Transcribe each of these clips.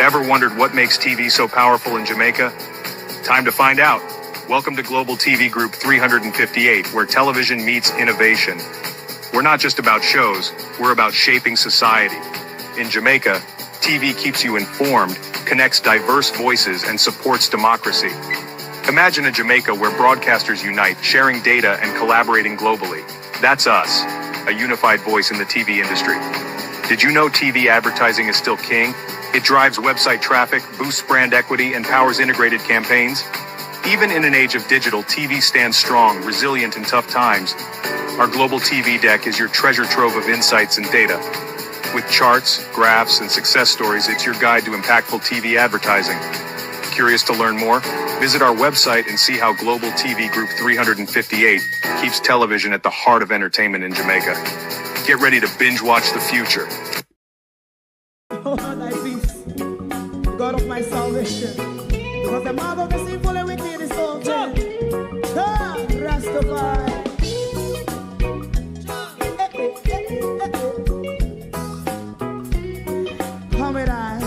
Ever wondered what makes TV so powerful in Jamaica? Time to find out. Welcome to Global TV Group 358, where television meets innovation. We're not just about shows, we're about shaping society. In Jamaica, TV keeps you informed, connects diverse voices, and supports democracy. Imagine a Jamaica where broadcasters unite, sharing data and collaborating globally. That's us, a unified voice in the TV industry. Did you know TV advertising is still king? It drives website traffic, boosts brand equity, and powers integrated campaigns. Even in an age of digital, TV stands strong, resilient in tough times. Our global TV deck is your treasure trove of insights and data. With charts, graphs, and success stories, it's your guide to impactful TV advertising. Curious to learn more? Visit our website and see how Global TV Group 358 keeps television at the heart of entertainment in Jamaica. Get ready to binge watch the future. Oh, thy peace, God of my salvation, because the mouth of the sinful and wicked is open. Rastafari. Come with I.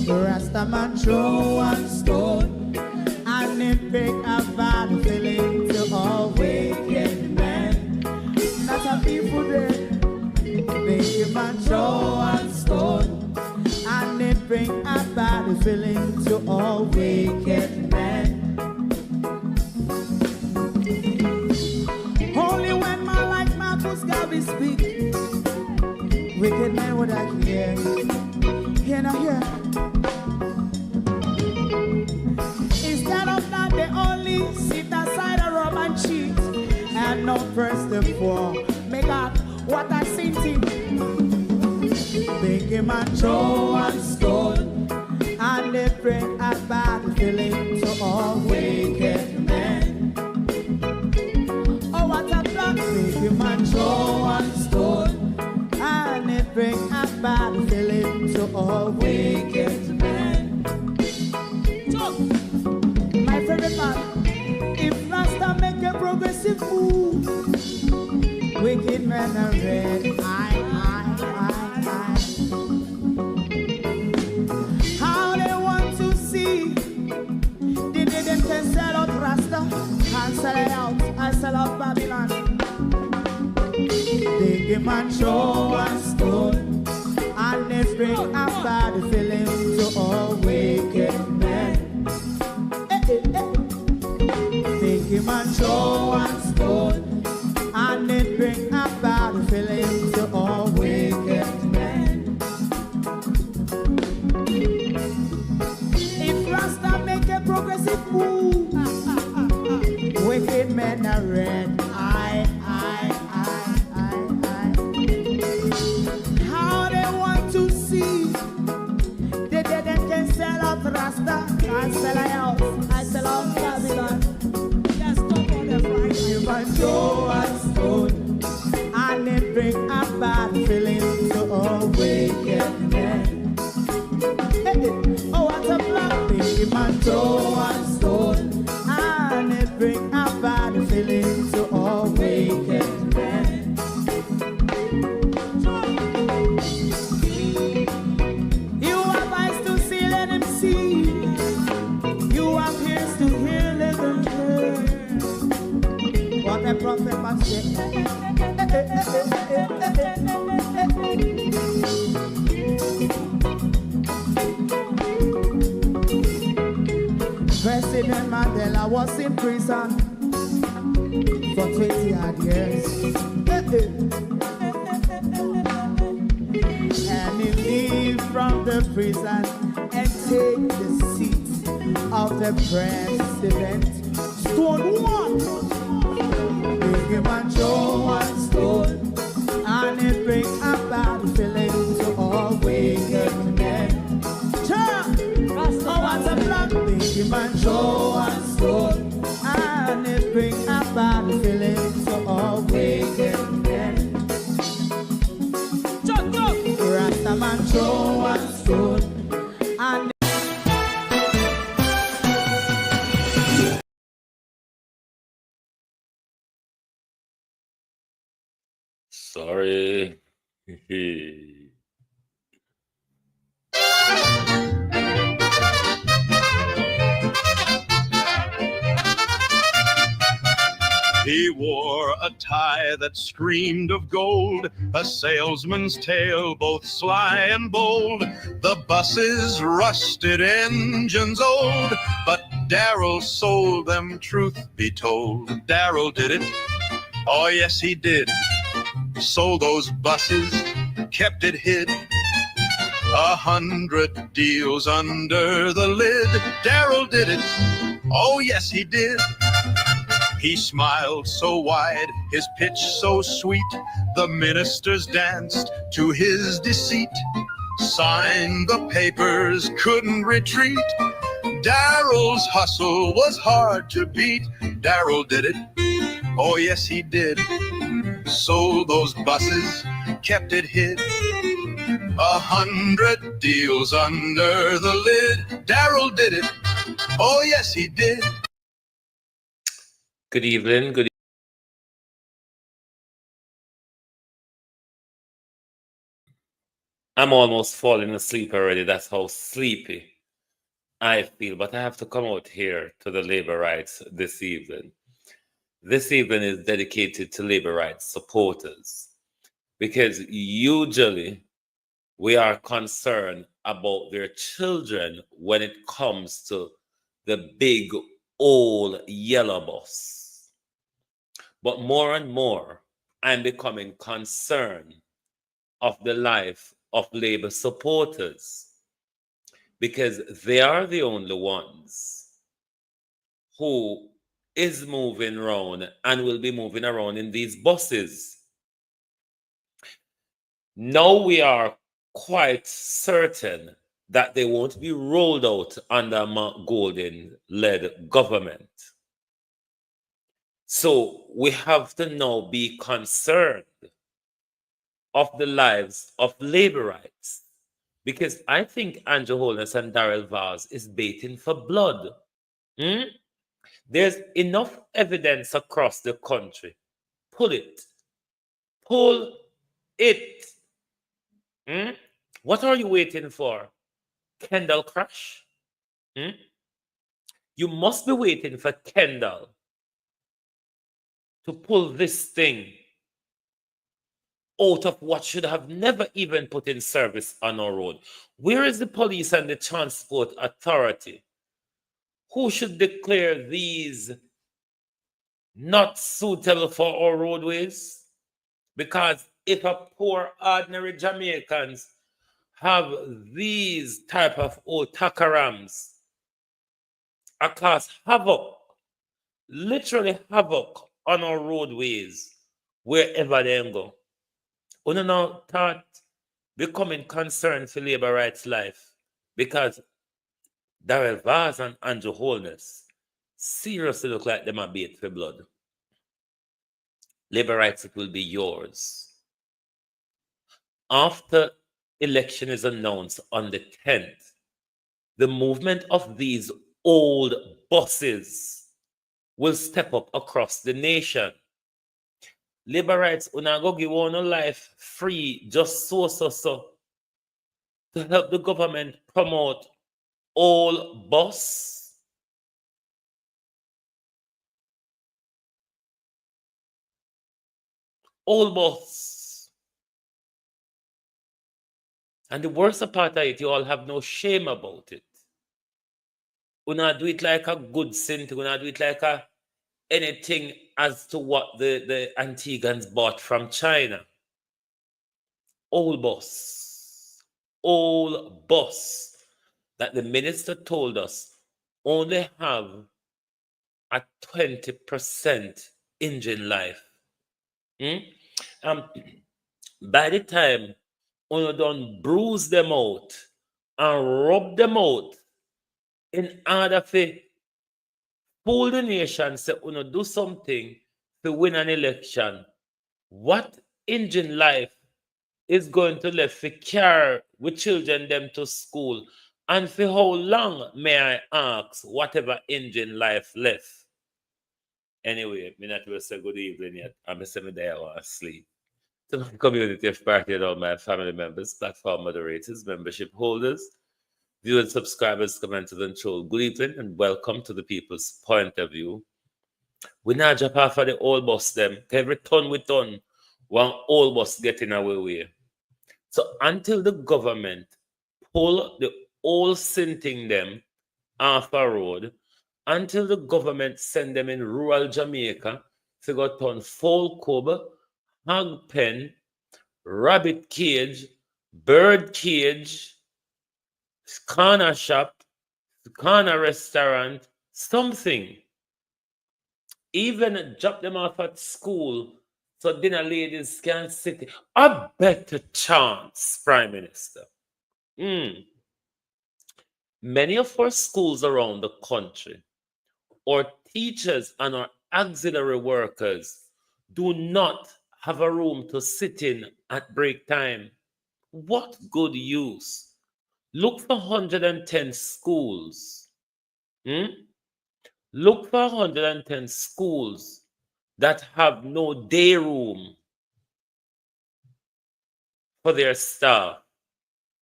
Rastaman throw one stone, and it bring a bad feeling to all wicked men. Not a people there. Make him a throw one stone, and it bring a bad feeling to all wicked men. Only when man like Marcus Garvey speak, wicked men would I hear. Hear now hear. Instead of that, they only sit aside and rob and cheat, and not first of all make out what I seen him. Make him a throw one stone, and they bring a bad feeling to all wicked men. Oh, what a plan! Make him a throw one stone, and they bring a bad feeling to all wicked men. So, my favorite part, if Rasta make a progressive move, wicked men are red. How they want to see the day them can sell out Rasta and sell it out and sell out Babylon. They give man throw one stone, and they bring a bad feeling to all wicked men. They give man throw one stone, and it bring a bad feeling to all wicked men. If Rasta make a progressive move, wicked men are red. How they want to see the dead can sell out Rasta and sell out, I sell out Babylon. Just stop on the Friday. You might throw a stone, and it bring a bad feeling to all wicked men. Oh, what a black thing. You might throw a stone, and it bring a bad feeling to all wicked men. You have eyes to see, let him see. You have ears to hear, let them hear. What a prophet must say. President Mandela was in prison for 20 odd years. And he leave from the prison and take the seat of the president. Stone one. Big him and throw one stone, and it bring a bad feeling to all wicked men. Oh, what a black big him and throw one stone, and it bring a bad feeling to all wicked men. Rasta man throw one stone, and sorry. a tie that screamed of gold, a salesman's tale both sly and bold. The buses rusted, engines old, but Daryl sold them, truth be told. Daryl did it, oh yes he did. Sold those buses, kept it hid. 100 deals under the lid. Daryl did it, oh yes he did. He smiled so wide, his pitch so sweet, the ministers danced to his deceit. Signed the papers, couldn't retreat. Daryl's hustle was hard to beat. Daryl did it, oh yes he did. Sold those buses, kept it hid. 100 deals under the lid. Daryl did it, oh yes he did. Good evening. I'm almost falling asleep already. That's how sleepy I feel. But I have to come out here to the labor rights this evening. This evening is dedicated to labor rights supporters because usually we are concerned about their children when it comes to the big old yellow bus. But more and more, I'm becoming concerned of the life of labor supporters because they are the only ones who is moving around and will be moving around in these buses. Now we are quite certain that they won't be rolled out under Mark Golden-led government. So we have to now be concerned of the lives of labor rights because I think Andrew Holness and Daryl Vaz is baiting for blood. There's enough evidence across the country. Pull it. Pull it. What are you waiting for? Kendall crash? You must be waiting for Kendall to pull this thing out of what should have never even put in service on our road. Where is the police and the transport authority? Who should declare these not suitable for our roadways? Because if a poor ordinary Jamaicans have these type of old takarams, cause havoc, literally havoc on our roadways wherever they go. We now start becoming concerned for labor rights life because Daryl Vaz and Andrew Holness seriously look like them are bait for blood. Labor rights, it will be yours. After election is announced on the 10th, the movement of these old bosses will step up across the nation. Labor rights, una go give one life free, just so, to help the government promote all boss. All boss. And the worst part of it, you all have no shame about it. Una do it like a good sin, una do it like a anything as to what the Antiguans bought from China. Old boss that the minister told us only have a 20% engine life. By the time you done bruise them out and rub them out in order to fool the nation, say, do something to win an election. What engine life is going to left for care with children them to school? And for how long, may I ask, whatever engine life left? Anyway, me not will say good evening yet. I'm saying that I want to sleep. To my community of party and all my family members, platform moderators, membership holders, viewers, subscribers, commenters, and trolls. Good evening and welcome to the People's Point of View. We not drop off of the old bus them. Every ton we turn, one old bus getting away with. So until the government pull the old sinting them off a road, until the government send them in rural Jamaica to go turn foal cub, hog pen, rabbit cage, bird cage, corner shop, corner restaurant, something. Even drop them off at school so dinner ladies can sit. A better chance, Prime Minister. Many of our schools around the country, our teachers and our auxiliary workers do not have a room to sit in at break time. What good use? Look for 110 schools. Look for 110 schools that have no day room for their staff,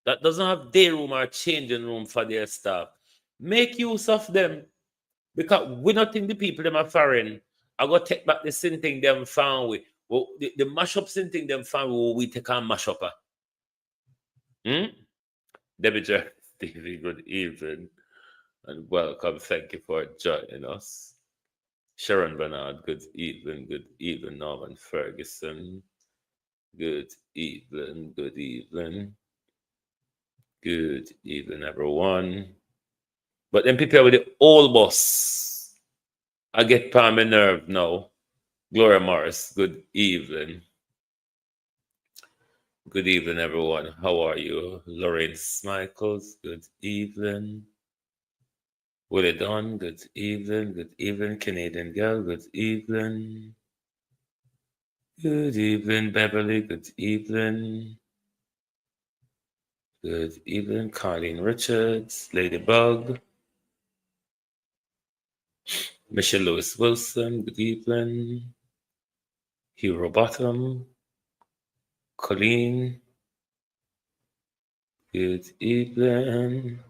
that doesn't have day room or changing room for their staff. Make use of them, because we not think the people them are foreign. I go take back the same thing them found with. Well, the mash up same thing them found with, we take on mash up. Debbie Jerry, Stevie, good evening and welcome. Thank you for joining us. Sharon Bernard, good evening, good evening. Norman Ferguson, good evening, good evening. Good evening, everyone. But then people with the old boss, I get palm my nerve now. Gloria Morris, good evening. Good evening, everyone. How are you? Lawrence Michaels, good evening. Willie Don, good evening. Good evening, Canadian Girl, good evening. Good evening, Beverly, good evening. Good evening, Carlene Richards, Ladybug. Michelle Lewis Wilson, good evening. Hero Bottom, Colleen, good evening.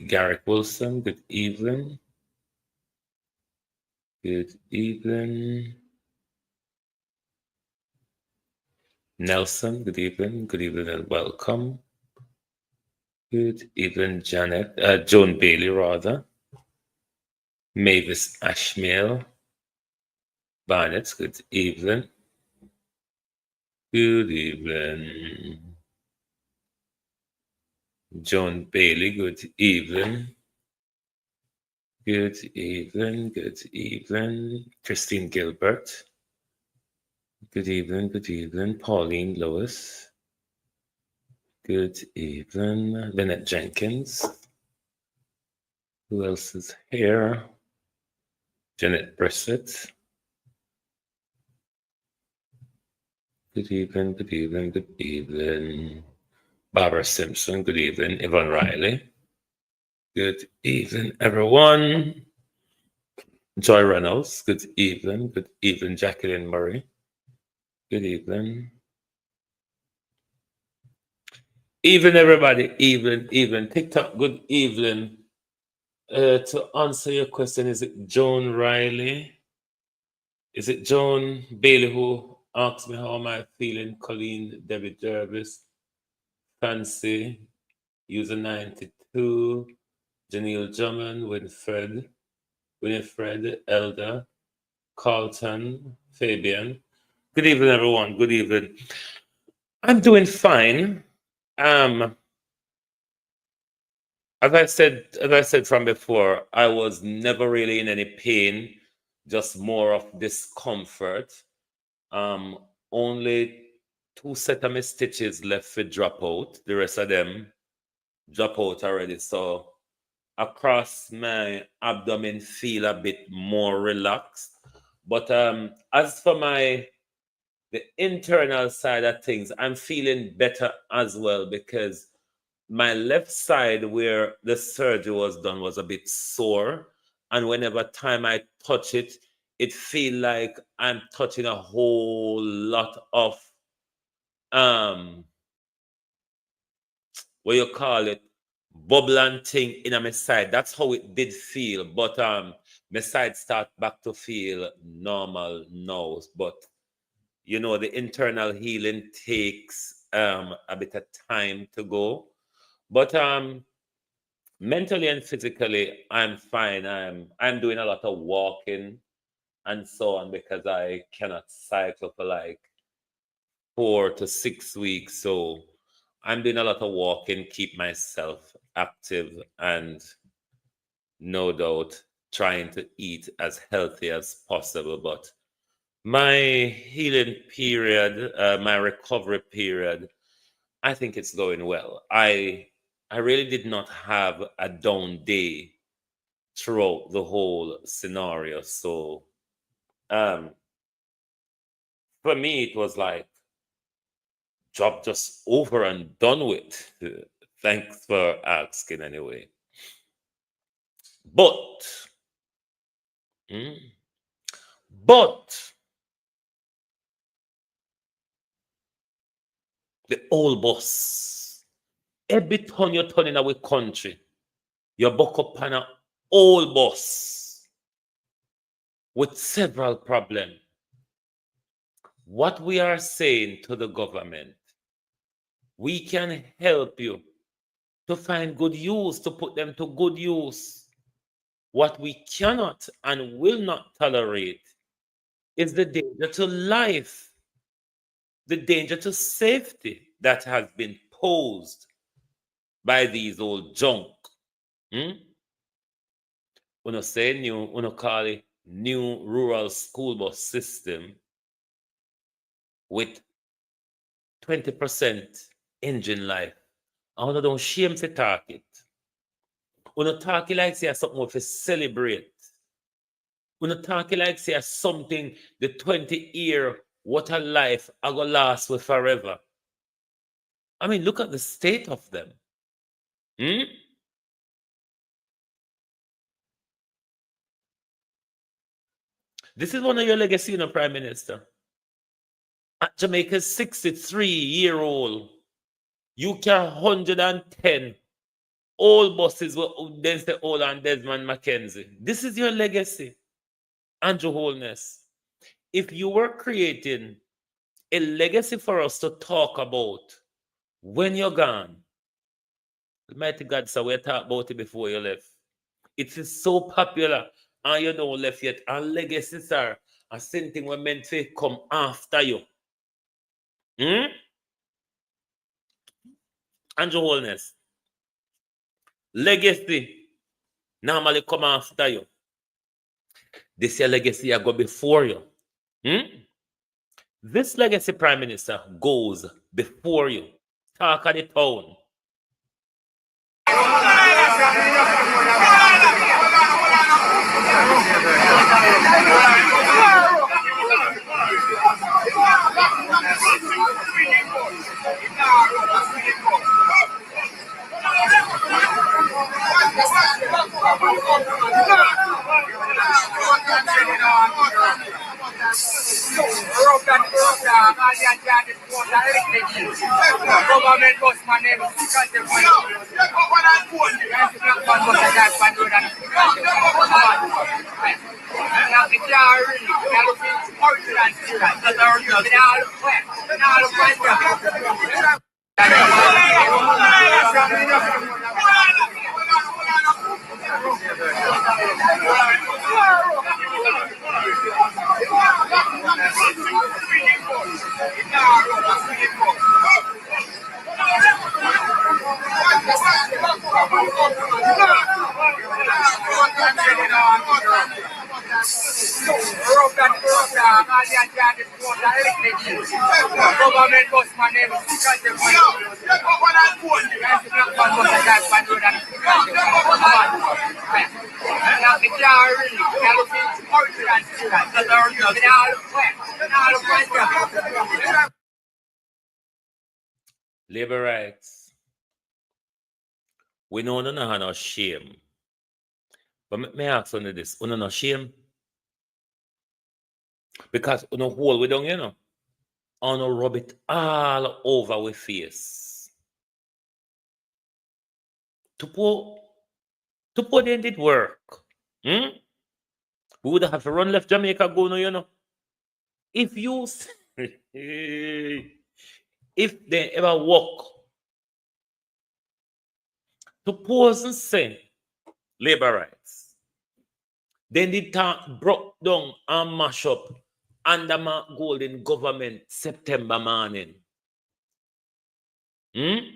Garrick Wilson, good evening. Good evening. Nelson, good evening. Good evening and welcome. Good evening, Janet. Joan Bailey, rather. Mavis Ashmail. Barnett, good evening. Good evening. Joan Bailey, good evening. Good evening, good evening. Christine Gilbert. Good evening, good evening. Pauline Lewis. Good evening. Lynette Jenkins. Who else is here? Janet Brissett. Good evening, good evening, good evening. Barbara Simpson, good evening. Yvonne Riley. Good evening, everyone. Joy Reynolds, good evening. Good evening, Jacqueline Murray. Good evening. Evening, everybody. Evening. TikTok, good evening. To answer your question, is it Joan Riley? Is it Joan Bailey who asked me how am I feeling? Colleen, Debbie Jervis, Fancy, User 92, Janelle Drummond, Winifred, Elder, Carlton, Fabian. Good evening, everyone. Good evening. I'm doing fine. As I said from before, I was never really in any pain, just more of discomfort. Only 2 set of my stitches left for drop out. The rest of them drop out already. So across my abdomen feel a bit more relaxed. But as for the internal side of things, I'm feeling better as well, because my left side where the surgery was done was a bit sore, and whenever time I touch it, it feel like I'm touching a whole lot of what you call it, bubbling thing in my side. That's how it did feel. But my side start back to feel normal now. But you know, the internal healing takes a bit of time to go. But mentally and physically, I'm fine. I'm doing a lot of walking and so on because I cannot cycle for like 4 to 6 weeks. So I'm doing a lot of walking, keep myself active, and no doubt trying to eat as healthy as possible. But my healing period, my recovery period, I think it's going well. I really did not have a down day throughout the whole scenario. So um for me it was like job just over and done with. Thanks for asking anyway. But mm, but the old boss, every time you turn in our country, you buck up on an old boss with several problems. What we are saying to the government, we can help you to find good use, to put them to good use. What we cannot and will not tolerate is the danger to life, the danger to safety that has been posed by these old junk. Hmm? Uno say new, uno call it new rural school bus system with 20% engine life. I uno don't shame for talk it. Uno talk it like say something we celebrate. Uno talk it like say something the 20-year what a life I go last with forever. I mean, look at the state of them. Hmm? This is one of your legacy, you know, Prime Minister. At Jamaica's 63-year-old, you carry 110 old buses with Denzel Old and Desmond Mackenzie. This is your legacy, Andrew Holness. If you were creating a legacy for us to talk about when you're gone, Almighty God, so we talked about it before you left. It is so popular and you don't left yet. And legacies are a same thing we're meant to come after you. Hmm? Andrew Holness. Legacy normally come after you. This your legacy I go before you. Hmm? This legacy prime minister goes before you. Talk of the town. Labor rights. We know no have no shame. But may I ask you this? You no shame? Because you know hold we down, you know. And rub it all over with face. To put in it work. Hmm? We would have to run left Jamaica go now, you know. If you if they ever walk to pose and say labor rights, then the talk broke down and mash up under my golden government September morning. You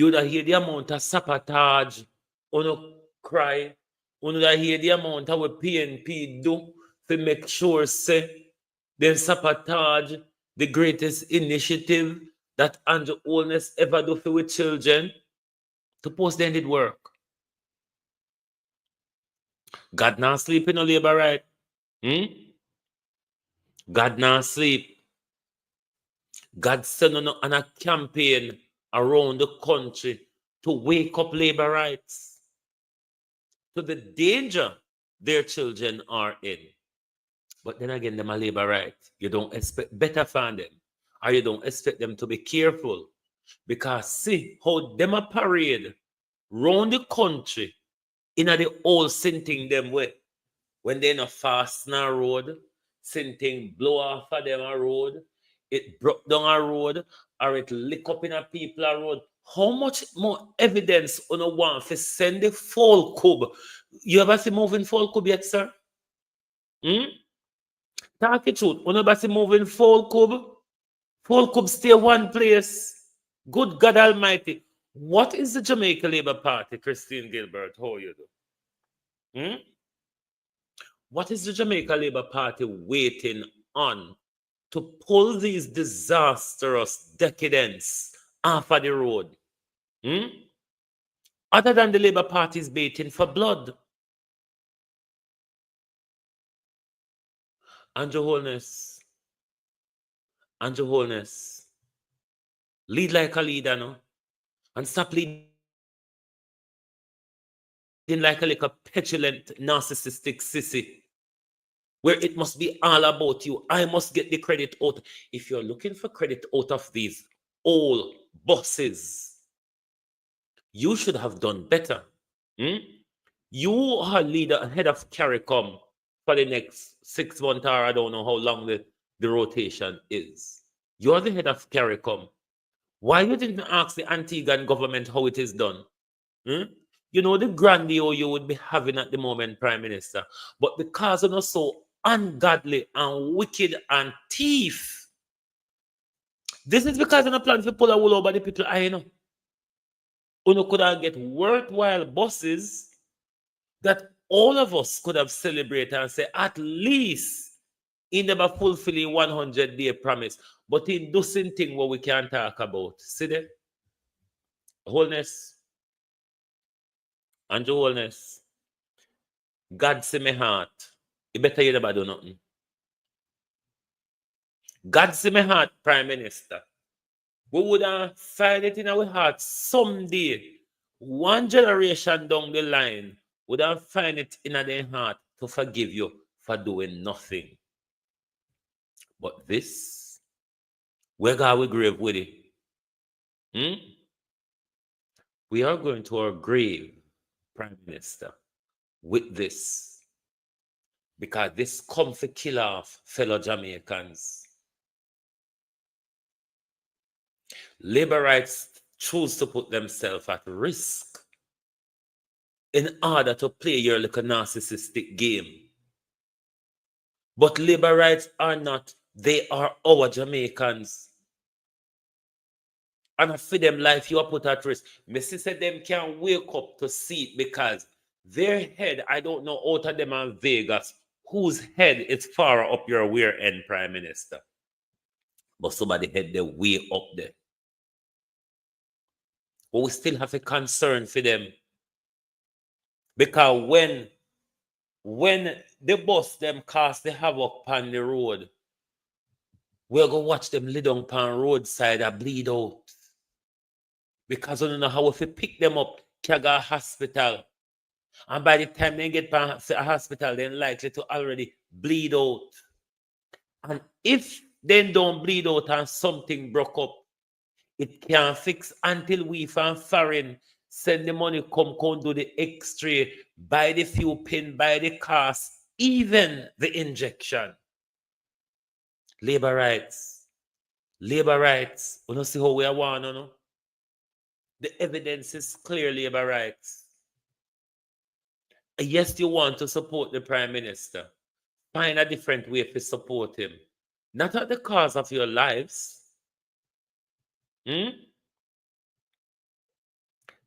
would hear the amount of sabotage, you cry, you would hear the amount of what PNP do to make sure say then sabotage the greatest initiative that Andrew Holness ever do for with children to post-ended work. God not sleep in a labor right. God not sleep. God send on a campaign around the country to wake up labor rights to the danger their children are in. But then again, them a labor right. You don't expect better from them. Or you don't expect them to be careful. Because see how them a parade round the country in the old sinting them way. When they in a fasten a road, sinting blow off of them a road, it broke down a road, or it lick up in a people a road. How much more evidence on a want for send the fall cube? You ever see moving fall cube yet, sir? Talk it truth. You ever see moving fall cube? Fall cube stay one place. Good God Almighty. What is the Jamaica Labour Party, Christine Gilbert? How you do? What is the Jamaica Labour Party waiting on to pull these disastrous decadents off of the road? Other than the Labour Party is waiting for blood. Andrew Holness, lead like a leader, no? And stop leading like a little petulant, narcissistic sissy, where it must be all about you. I must get the credit out. If you're looking for credit out of these old bosses, you should have done better. You are leader, head of CARICOM for the next 6 months, or I don't know how long the rotation is. You're the head of CARICOM. Why you didn't ask the Antiguan government how it is done? You know the grandiose you would be having at the moment, Prime Minister. But because you're not so ungodly and wicked and thief, this is because you're not planning to pull a wool over the people I know. You could have get worthwhile bosses that all of us could have celebrated and say, at least he never fulfilling 100-day promise, but he doing thing what we can talk about. See there? Wholeness. Andrew Holness. God see my heart. You better you never do nothing. God see my heart, Prime Minister. We would have find it in our heart someday. One generation down the line would have find it in their heart to forgive you for doing nothing. But this, where God we grave with it? We are going to our grave, Prime Minister, with this. Because this comes to kill off fellow Jamaicans. Labor rights choose to put themselves at risk in order to play your little narcissistic game. But labor rights are not, they are our Jamaicans. And for them life you are put at risk. Missy said them can't wake up to see it because their head, I don't know out of them in Vegas, whose head is far up your rear end, Prime Minister. But somebody head they way up there. But we still have a concern for them. Because when the bus them cast the havoc on the road, we're going to watch them lay down on roadside and bleed out. Because we don't know how if we pick them up, carry a hospital. And by the time they get to a hospital, they're likely to already bleed out. And if they don't bleed out and something broke up, it can't fix until we from foreign send the money, come do the x-ray, buy the few pin, buy the cast, even the injection. Labor rights. Labor rights. You know, see how we are one, you know? The evidence is clear, labor rights. Yes, you want to support the Prime Minister. Find a different way to support him. Not at the cost of your lives. Hmm?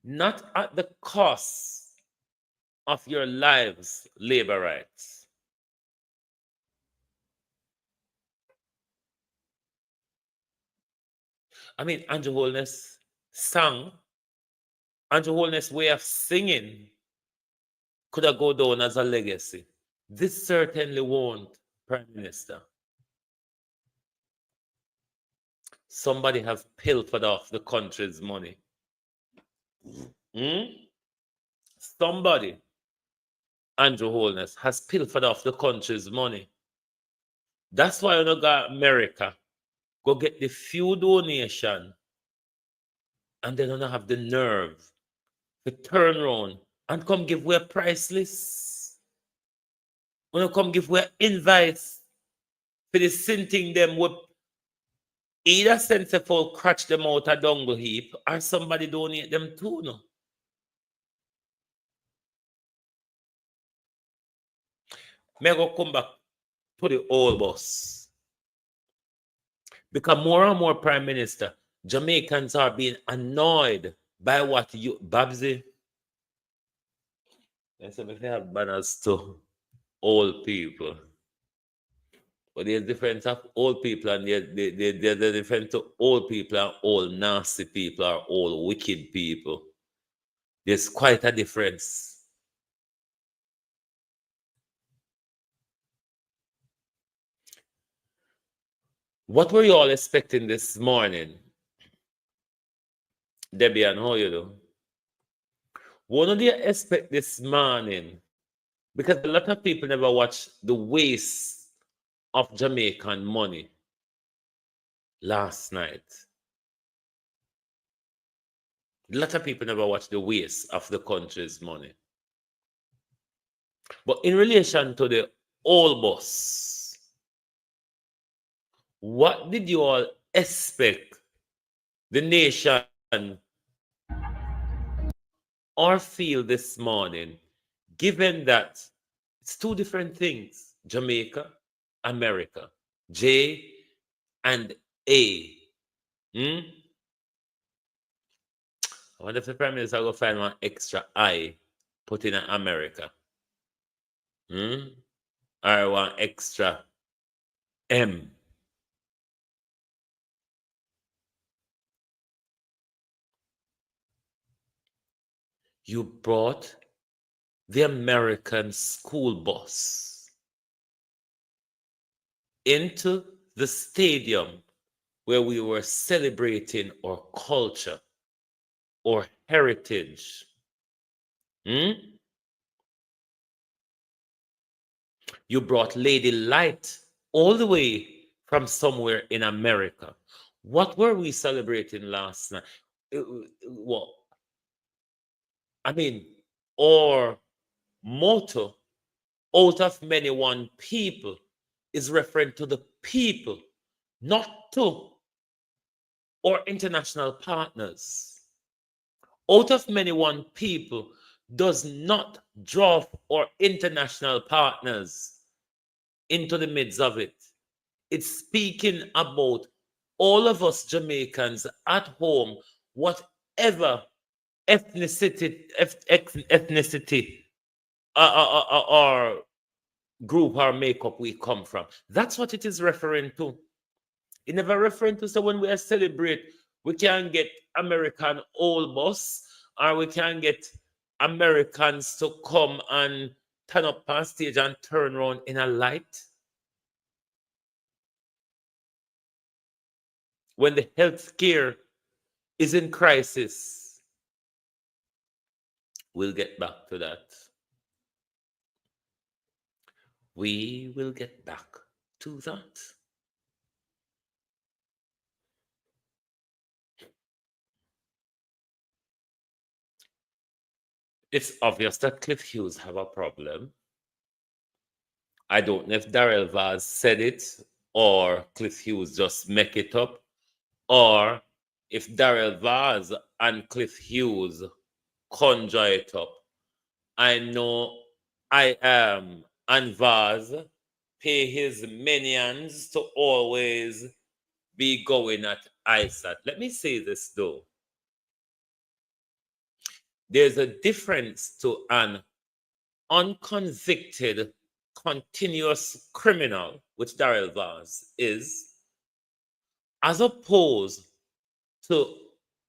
Not at the cost of your lives, labor rights. I mean, Andrew Holness sang, Andrew Holness' way of singing could have go down as a legacy. This certainly won't, Prime Minister. Somebody have pilfered off the country's money. Hmm? Somebody, Andrew Holness, has pilfered off the country's money. That's why you know got America go get the few donation and they don't have the nerve to turn around and come give away a price list. When you come give away invites for the sinting them with either sense of all crutch them out a dungle heap or somebody donate them too, no. May I go come back to the old boss. Because more and more Prime Minister, Jamaicans are being annoyed by what you, Babsy. I said, if they have banners to old people. But there's difference of old people and there's the difference to old people and old nasty people or old wicked people. There's quite a difference. What were you all expecting this morning? Debbie, and how you do? What do you expect this morning? Because a lot of people never watch the waste of Jamaican money last night. A lot of people never watch the waste of the country's money. But in relation to the old boss, what did you all expect the nation or feel this morning, given that it's two different things, Jamaica, America, J and A. Hmm? I wonder if the Prime Minister will find one extra I put in America. Hmm? Or one extra M. You brought the American school bus into the stadium where we were celebrating our culture or heritage. Hmm? You brought Lady Light all the way from somewhere in America. What were we celebrating last night? What? I mean, our motto, out of many one people, is referring to the people, not to our international partners. Out of many one people does not draw our international partners into the midst of it. It's speaking about all of us Jamaicans at home, whatever ethnicity or group or makeup we come from. That's what it is referring to. It never referring to, so when we are celebrate, we can get American old bus or we can get Americans to come and turn up on stage and turn around in a light. When the health care is in crisis, we'll get back to that. We will get back to that. It's obvious that Cliff Hughes have a problem. I don't know if Daryl Vaz said it or Cliff Hughes just make it up, or if Daryl Vaz and Cliff Hughes conjure it up. I know I am and Vaz pay his minions to always be going at ISAT. Let me say this though. There's a difference to an unconvicted, continuous criminal, which Daryl Vaz is, as opposed to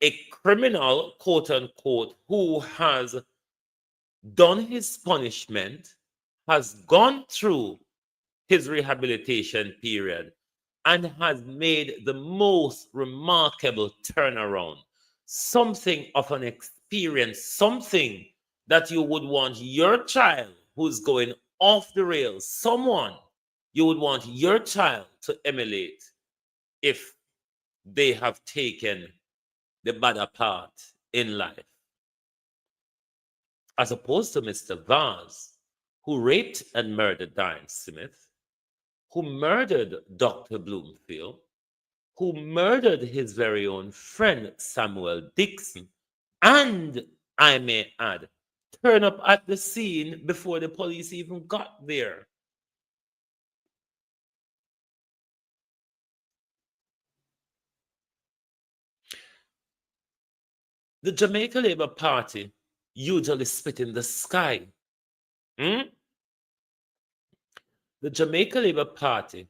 a criminal, quote unquote, who has done his punishment, has gone through his rehabilitation period, and has made the most remarkable turnaround. Something of an experience, something that you would want your child who's going off the rails, someone you would want your child to emulate if they have taken the better part in life. As opposed to Mr. Vaz, who raped and murdered Diane Smith, who murdered Dr. Bloomfield, who murdered his very own friend Samuel Dixon, and I may add, turn up at the scene before the police even got there. The Jamaica Labour Party usually spit in the sky. The Jamaica Labour Party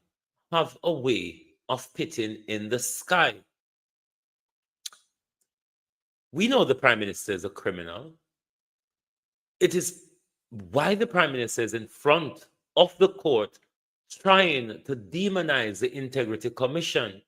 have a way of spitting in the sky. We know the Prime Minister is a criminal. It is why the Prime Minister is in front of the court trying to demonize the Integrity Commission.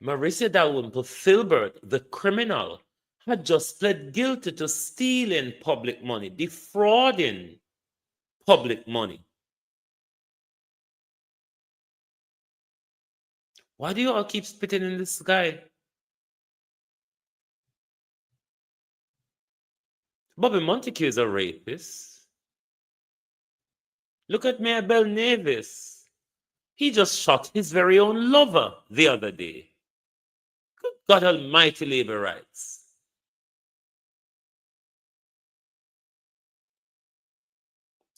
Marissa Dalrymple Filbert, the criminal, had just pled guilty to stealing public money, defrauding public money. Why do you all keep spitting in the sky? Bobby Montague is a rapist. Look at Mayor Bell Nevis. He just shot his very own lover the other day. Good God Almighty, labor rights.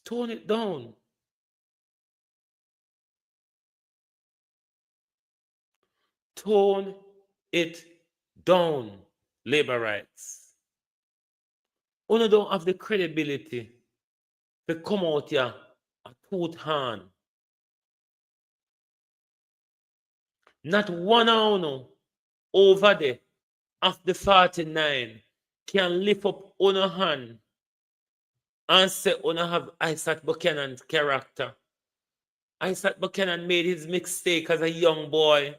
Tone it down. Tone it down, labor rights. Una don't have the credibility to come out here a tooth hand. Not one of over there of the 49 can lift up una hand and say una have Isaac Buchanan's character. Isaac Buchanan made his mistake as a young boy.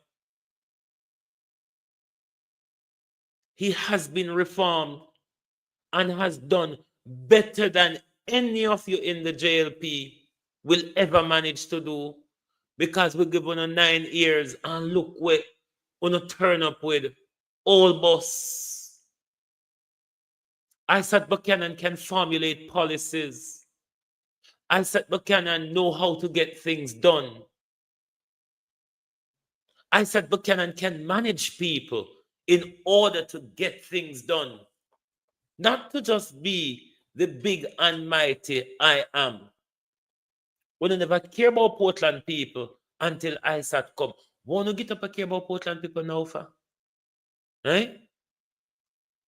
He has been reformed and has done better than any of you in the JLP will ever manage to do, because we give on 9 years and look where on turn up with old boss. Isaac Buchanan can formulate policies. Isaac Buchanan know how to get things done. Isaac Buchanan can manage people in order to get things done. Not to just be the big and mighty I am. We don't never care about Portland people until Isaac come. Want to get up and care about Portland people now, for? Right?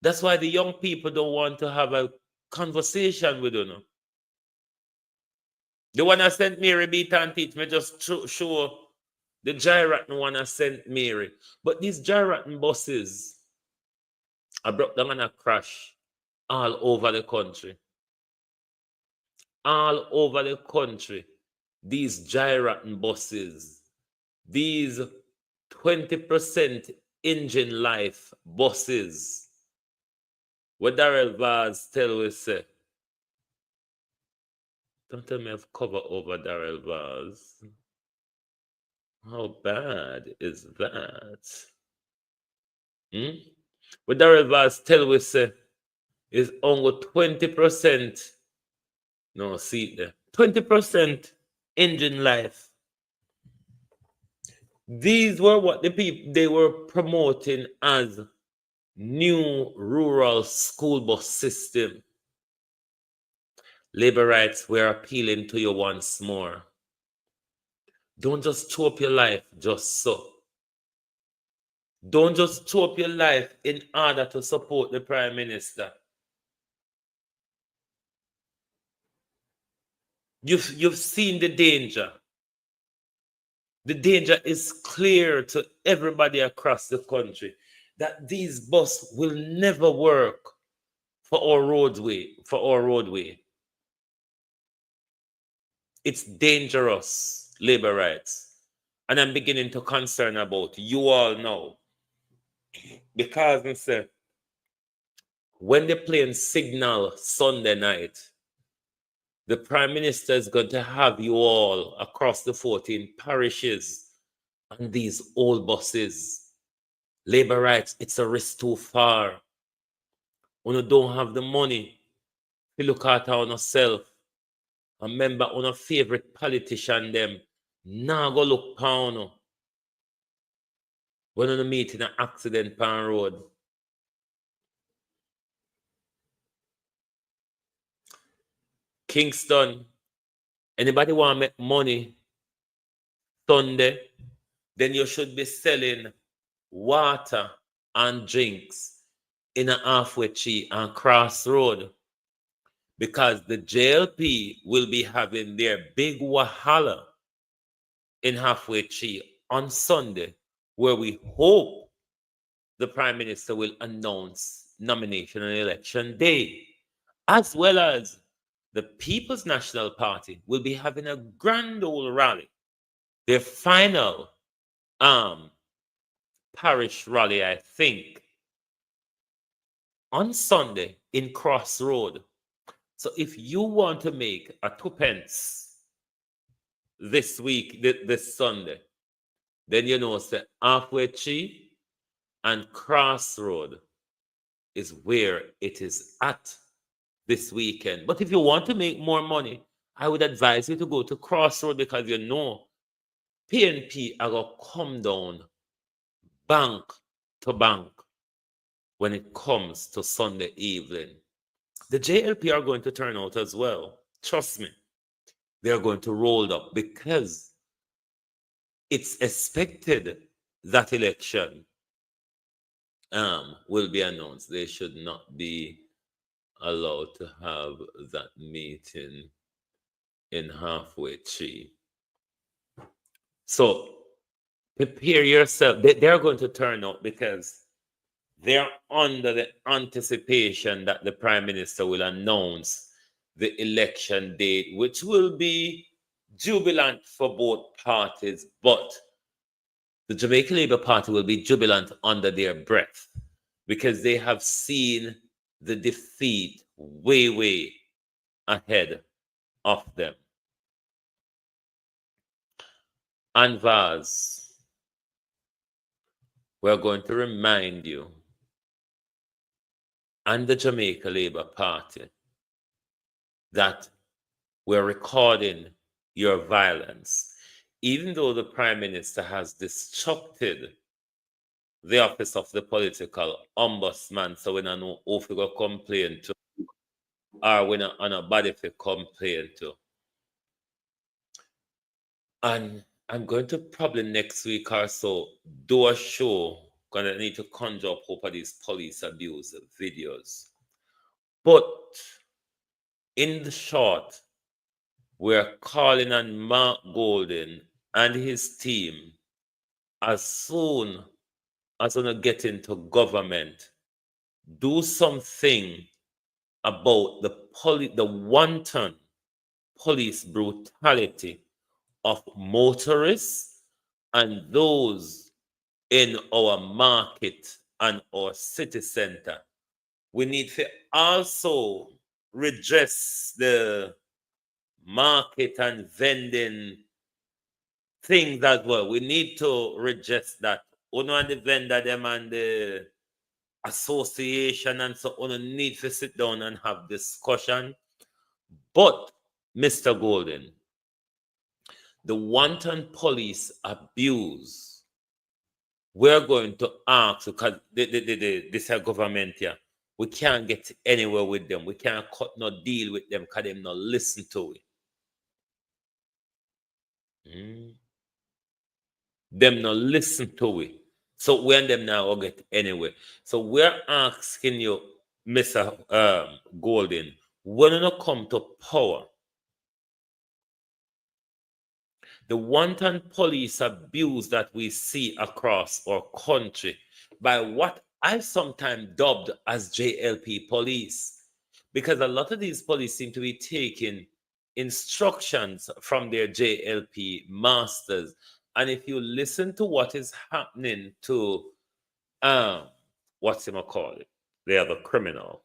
That's why the young people don't want to have a conversation with you. The one that sent Mary beat and teach me just show the Gyratin one that sent Mary. But these Gyratin buses are brought down and a crash all over the country. All over the country. These Gyratin buses, these 20% engine life buses, what Daryl Vaz tell we say, don't tell me I've covered over Daryl Vaz. How bad is that? What Daryl Vaz tell we say, is only 20%. No, see there. 20% engine life. These were what the people they were promoting as new rural school bus system. Labor rights were appealing to you once more. Don't just throw up your life just so. Don't just throw up your life in order to support the Prime Minister. You've seen the danger. The danger is clear to everybody across the country that these buses will never work for our roadway. It's dangerous, labor rights. And I'm beginning to concern about you all now. Because I say, when they're playing Signal Sunday night, the Prime Minister is going to have you all across the 14 parishes on these old buses. Labor rights, it's a risk too far. When you don't have the money, you look at yourself. Remember, on a favorite politician, them, now go look pound. When you meet in an accident pan road. Kingston, anybody want to make money Sunday, then you should be selling water and drinks in a halfway tree and crossroad, because the JLP will be having their big wahala in halfway tree on Sunday, where we hope the Prime Minister will announce nomination on election day, as well as the People's National Party will be having a grand old rally, their final parish rally, I think, on Sunday in Crossroad. So if you want to make a 2p this week, this Sunday, then you know that halfway tree and Crossroad is where it is at this weekend. But if you want to make more money, I would advise you to go to Crossroad, because you know PNP are going to come down bank to bank when it comes to Sunday evening. The JLP are going to turn out as well. Trust me. They're going to roll up, because it's expected that election will be announced. They should not be allowed to have that meeting in halfway tree. So prepare yourself. They're going to turn out, because they're under the anticipation that the Prime Minister will announce the election date, which will be jubilant for both parties, but the Jamaica Labour Party will be jubilant under their breath, because they have seen the defeat way ahead of them. And Vaz, we're going to remind you and the Jamaica Labour Party that we're recording your violence, even though the Prime Minister has destructed the office of the political ombudsman. So when I know if we go complain to, or when a body for complain to. And I'm going to probably next week or so do a show, gonna need to conjure up hope of these police abuse videos. But in the short, we're calling on Mark Golden and his team, as soon as we get into government, do something about the wanton police brutality of motorists and those in our market and our city center. We need to also redress the market and vending things as well. We need to redress that. Only the vendor them and the association and so on need to sit down and have discussion. But, Mr. Golden, the wanton police abuse, we're going to ask, because this government here, we can't get anywhere with them. We can't cut no deal with them because them not listen to it. Them not listen to it. So when them now will get anywhere. So we're asking you, Mr. Golden, when you come to power, the wanton police abuse that we see across our country by what I sometimes dubbed as JLP police, because a lot of these police seem to be taking instructions from their JLP masters. And if you listen to what is happening to what's him call it? The other criminal.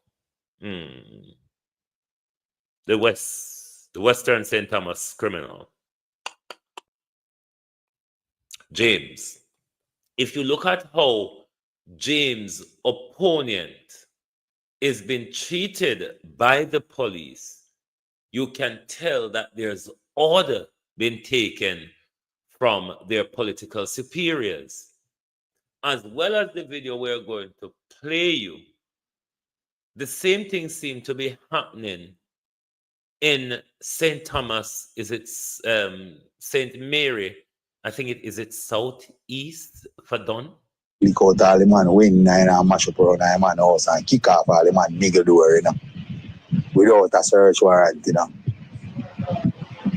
The Western St. Thomas criminal. James. If you look at how James' opponent is being treated by the police, you can tell that there's order being taken from their political superiors. As well as the video we're going to play you, the same thing seems to be happening in St. Thomas. Is it St. Mary? I think it southeast for Don? Lick out all the man wing nine and mash up around the man house and kick off all the man nigga door, you know. Without a search warrant, you know.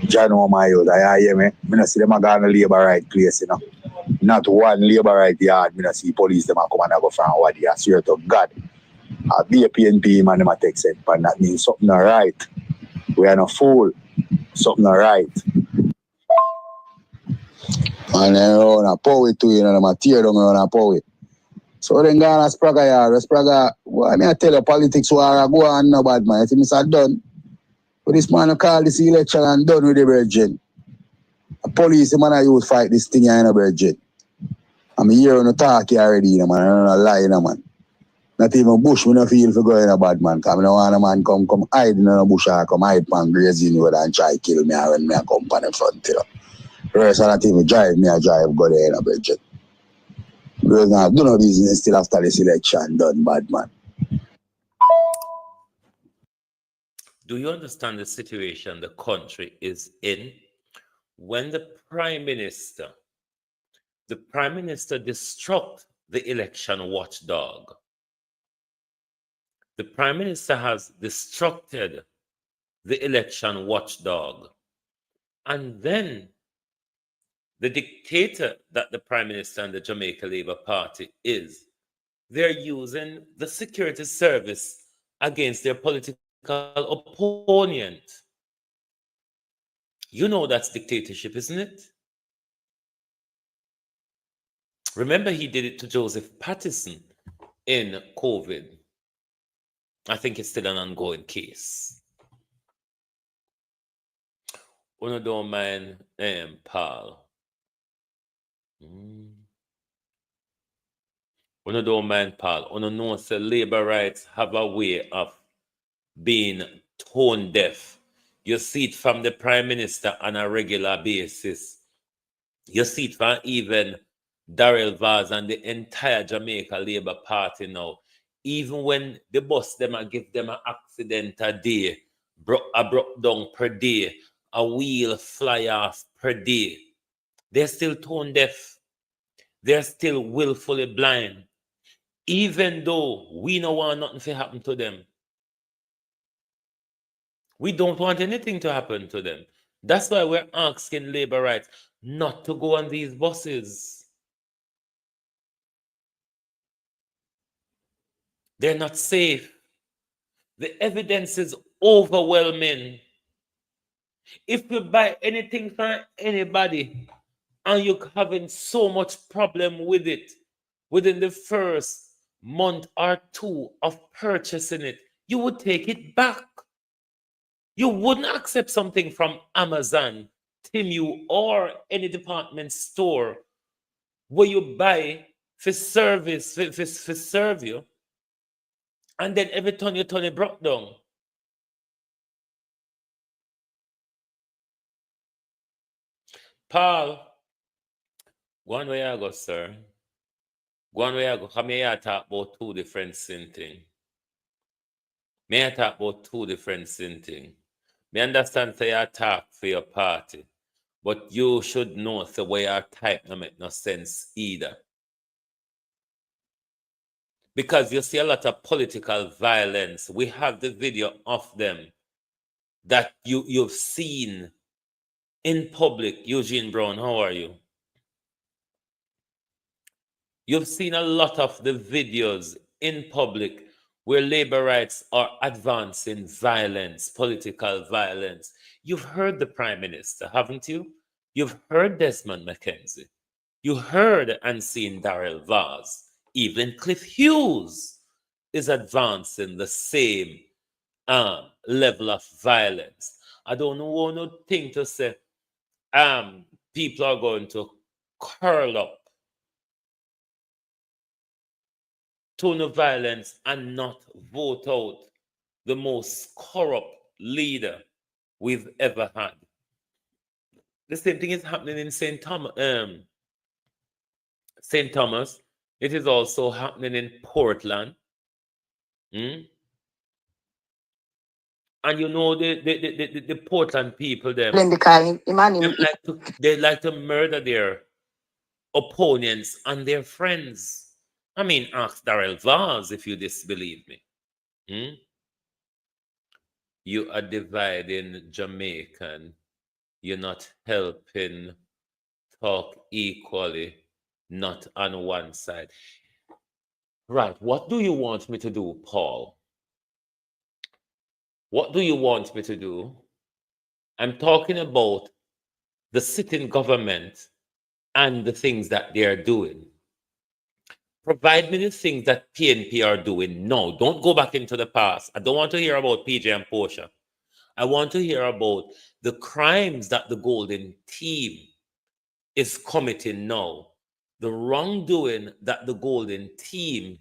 John know my youth, I hear me. I don't see them go on the labor right place, you know. Not one labor right yard, I don't see police them come and go from what they are. Swear to God. I'll be a PNP man, them a take set, but that means something not right. We are not fool. Something not right. And then run a power to you, and I'm tear down around a power. So then go on a Spraga yard. Spraga, I mean, I tell you, politics war go on no bad man. I think it's done. But this man call this election and done with the virgin. The police, the man I youth fight this thing here in the virgin. I'm here on the talk here already, you know, man. I'm not lying, you know, man. Not even bush, me no feel for going a bad man. Because I don't want a man come hide in the bush or come hide from grazing road and try kill me when me come on the front, you know. The rest of the team drive me, I drive go there in a budget. Because now, do no business still after this election done, bad man. Do you understand the situation the country is in? When the Prime Minister destruct the election watchdog. The Prime Minister has destructed the election watchdog. And then the dictator that the Prime Minister and the Jamaica Labour Party is, they're using the security service against their political opponent. You know that's dictatorship, isn't it? Remember, he did it to Joseph Patterson in COVID. I think it's still an ongoing case. Una don't mind, Paul. Una don't mind, Paul. Una know say labor rights have a way of being tone deaf. You see it from the Prime Minister on a regular basis. You see it from even Daryl Vaz and the entire Jamaica Labour Party now. Even when the boss them a give them an accident a day, a broke down per day, a wheel fly off per day, they're still tone deaf. They're still willfully blind. Even though we don't want nothing to happen to them. We don't want anything to happen to them. That's why we're asking labor rights not to go on these buses. They're not safe. The evidence is overwhelming. If you buy anything from anybody and you're having so much problem with it within the first month or two of purchasing it, you would take it back. You wouldn't accept something from Amazon, Temu, or any department store where you buy for service, for serve you, And then every time you turn it brought down. Paul, one way I go, sir. One way I go. Come here, I talk about two different things. May I talk about two different things. Me understand say you talk for your party, but you should know the way you type no make no sense either. Because you see a lot of political violence. We have the video of them that you've seen in public. Eugene Brown, how are you? You've seen a lot of the videos in public where labor rights are advancing violence, political violence. You've heard the Prime Minister, haven't you? You've heard Desmond McKenzie. You heard and seen Daryl Vaz. Even Cliff Hughes is advancing the same level of violence. I don't know no thing to say people are going to curl up tone of violence and not vote out the most corrupt leader we've ever had. The same thing is happening in St. Thomas. It is also happening in Portland. And you know the Portland people, they like to murder their opponents and their friends. I mean, ask Daryl Vaz if you disbelieve me. You are dividing Jamaican. You're not helping talk equally, not on one side. Right, what do you want me to do, Paul? What do you want me to do? I'm talking about the sitting government and the things that they are doing. Provide me the things that PNP are doing. No, don't go back into the past. I don't want to hear about PJ and Portia. I want to hear about the crimes that the Golden Team is committing now. The wrongdoing that the Golden Team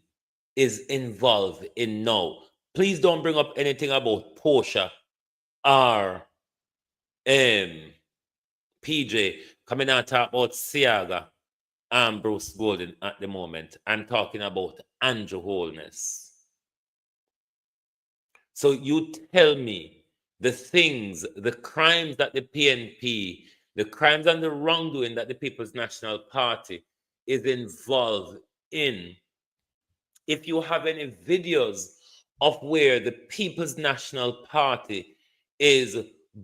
is involved in now. Please don't bring up anything about Portia or PJ. Coming out talk about Siaga and Bruce Golden at the moment. I'm talking about Andrew Holness. So you tell me the things, the crimes that the PNP, the crimes and the wrongdoing that the People's National Party is involved in. If you have any videos of where the People's National Party is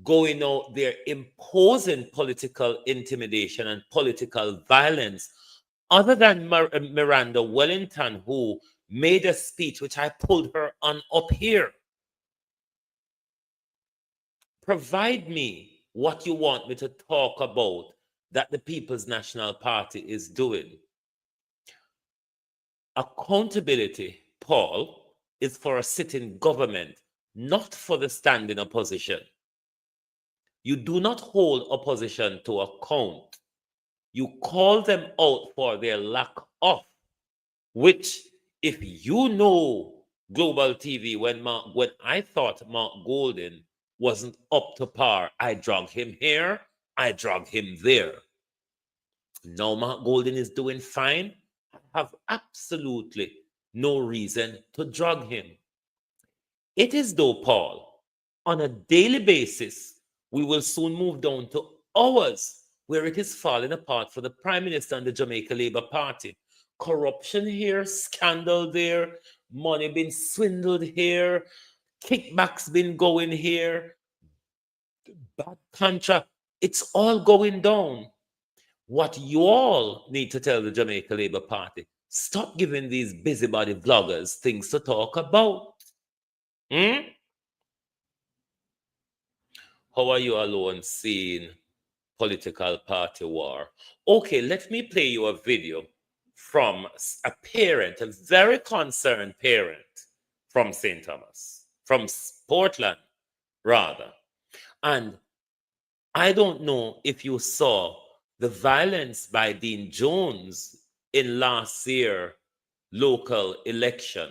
going out there imposing political intimidation and political violence, other than Miranda Wellington, who made a speech, which I pulled her on up here. Provide me what you want me to talk about that the People's National Party is doing. Accountability, Paul, is for a sitting government, not for the standing opposition. You do not hold opposition to account. You call them out for their lack of, which, if you know Global TV, when I thought Mark Golden wasn't up to par, I drug him here, I drug him there. Now Mark Golden is doing fine. I have absolutely no reason to drug him. It is though, Paul, on a daily basis, we will soon move down to hours where it is falling apart for the Prime Minister and the Jamaica Labour Party. Corruption here, scandal there, money been swindled here, kickbacks been going here, bad contract. It's all going down. What you all need to tell the Jamaica Labour Party, stop giving these busybody vloggers things to talk about. How are you alone seeing political party war? Okay, let me play you a video from a parent, a very concerned parent from St. Thomas, from Portland, rather. And I don't know if you saw the violence by Dean Jones in last year's local election.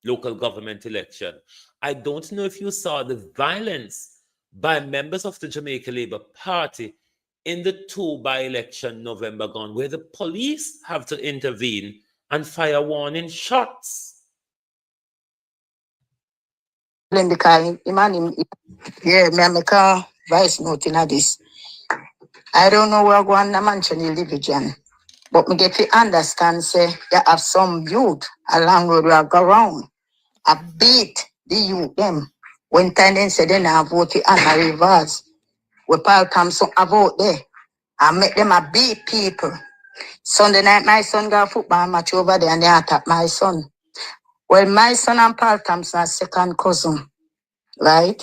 local government election. I don't know if you saw the violence by members of the Jamaica Labour Party in the 2 by-election November gone, where the police have to intervene and fire warning shots. Because yeah, me make a voice note in this. I don't know where going to mention the division, but me get to understand say you have some youth along road where go around. I beat the youth them. When time they say they now vote for Anna Rivers, we Paul Thompson about there. I make them a beat people. Sunday night my son got a football match over there and they attack my son. Well, my son and Paul Thompson are second cousin, right?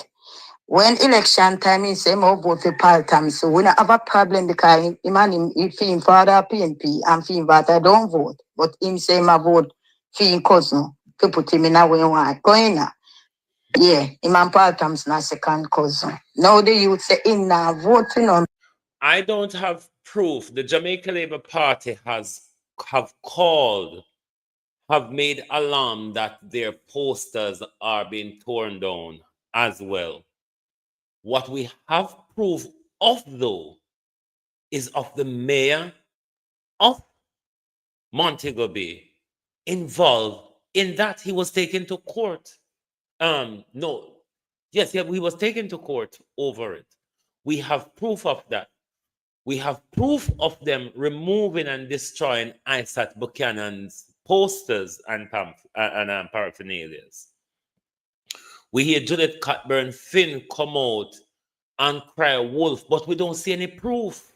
When election time, he say, "More vote for Paul Thompson." We don't have a problem because he feel for the PNP and feel that I don't vote. But him say, "I vote for his cousin to put him in a way one." Going now. Yeah, him and Paul Thompson are second cousin. Now the youth say, "In now voting on." I don't have proof. The Jamaica Labour Party have made alarm that their posters are being torn down as well. What we have proof of, though, is of the mayor of Montego Bay involved in that. He was taken to court. No, yes, yeah, he was taken to court over it. We have proof of that. We have proof of them removing and destroying Isaac Buchanan's posters and paraphernalias. We hear Judith Cockburn Finn come out and cry wolf, but we don't see any proof.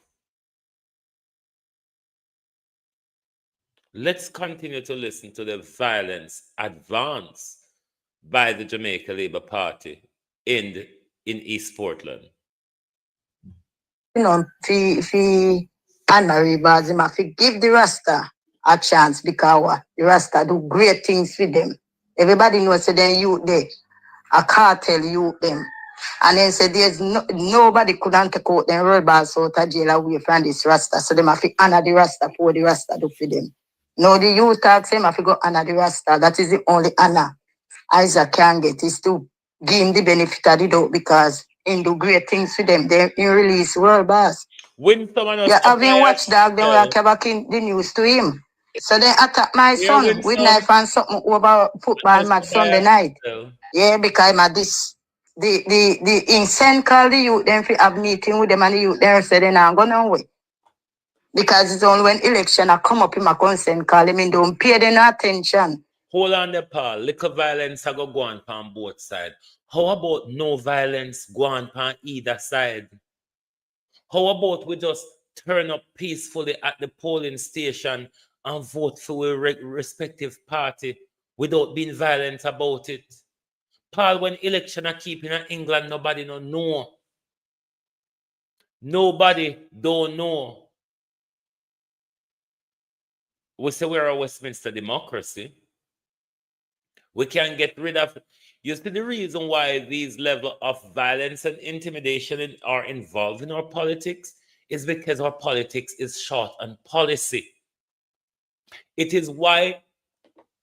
Let's continue to listen to the violence advanced by the Jamaica Labour Party in East Portland. Anne-Marie Bazim, I give the Rasta a chance because the Rasta do great things for them. Everybody knows that then you there, a cartel you them. And then say there's nobody couldn't take out them road bars out of jail away from this Rasta. So them have to honor the Rasta for the Rasta do for them. Now the youth talk them have to go honor the Rasta. That is the only honor Isaac can get is to give him the benefit of the doubt because in do great things for them. They release world boss. When someone else having watchdog, then we are back in the news to him. So they attack my son with knife and something over football match Sunday night. Yeah, because my this the insane call the youth then fi have meeting with them and the youth then say they not go no way. Because it's only when election I come up in my consent call him and don't pay them no attention. Hold on there, Paul. Little violence I go on both sides. How about no violence go on either side? How about we just turn up peacefully at the polling station and vote for a respective party without being violent about it? Paul, when election are keeping in England, nobody don't know. Nobody don't know. We say we're a Westminster democracy. We can get rid of. You see, the reason why these level of violence and intimidation are involved in our politics is because our politics is short on policy. It is why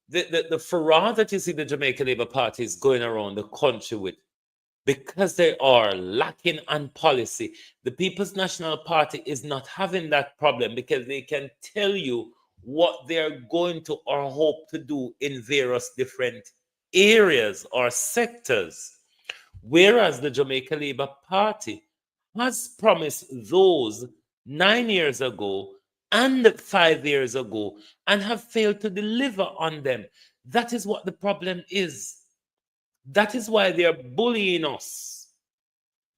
the furor that you see the Jamaica Labour Party is going around the country with, because they are lacking on policy. The People's National Party is not having that problem because they can tell you what they're going to or hope to do in various different areas or sectors. Whereas the Jamaica Labour Party has promised those 9 years ago and 5 years ago and have failed to deliver on them. That is what the problem is. That is why they're bullying us.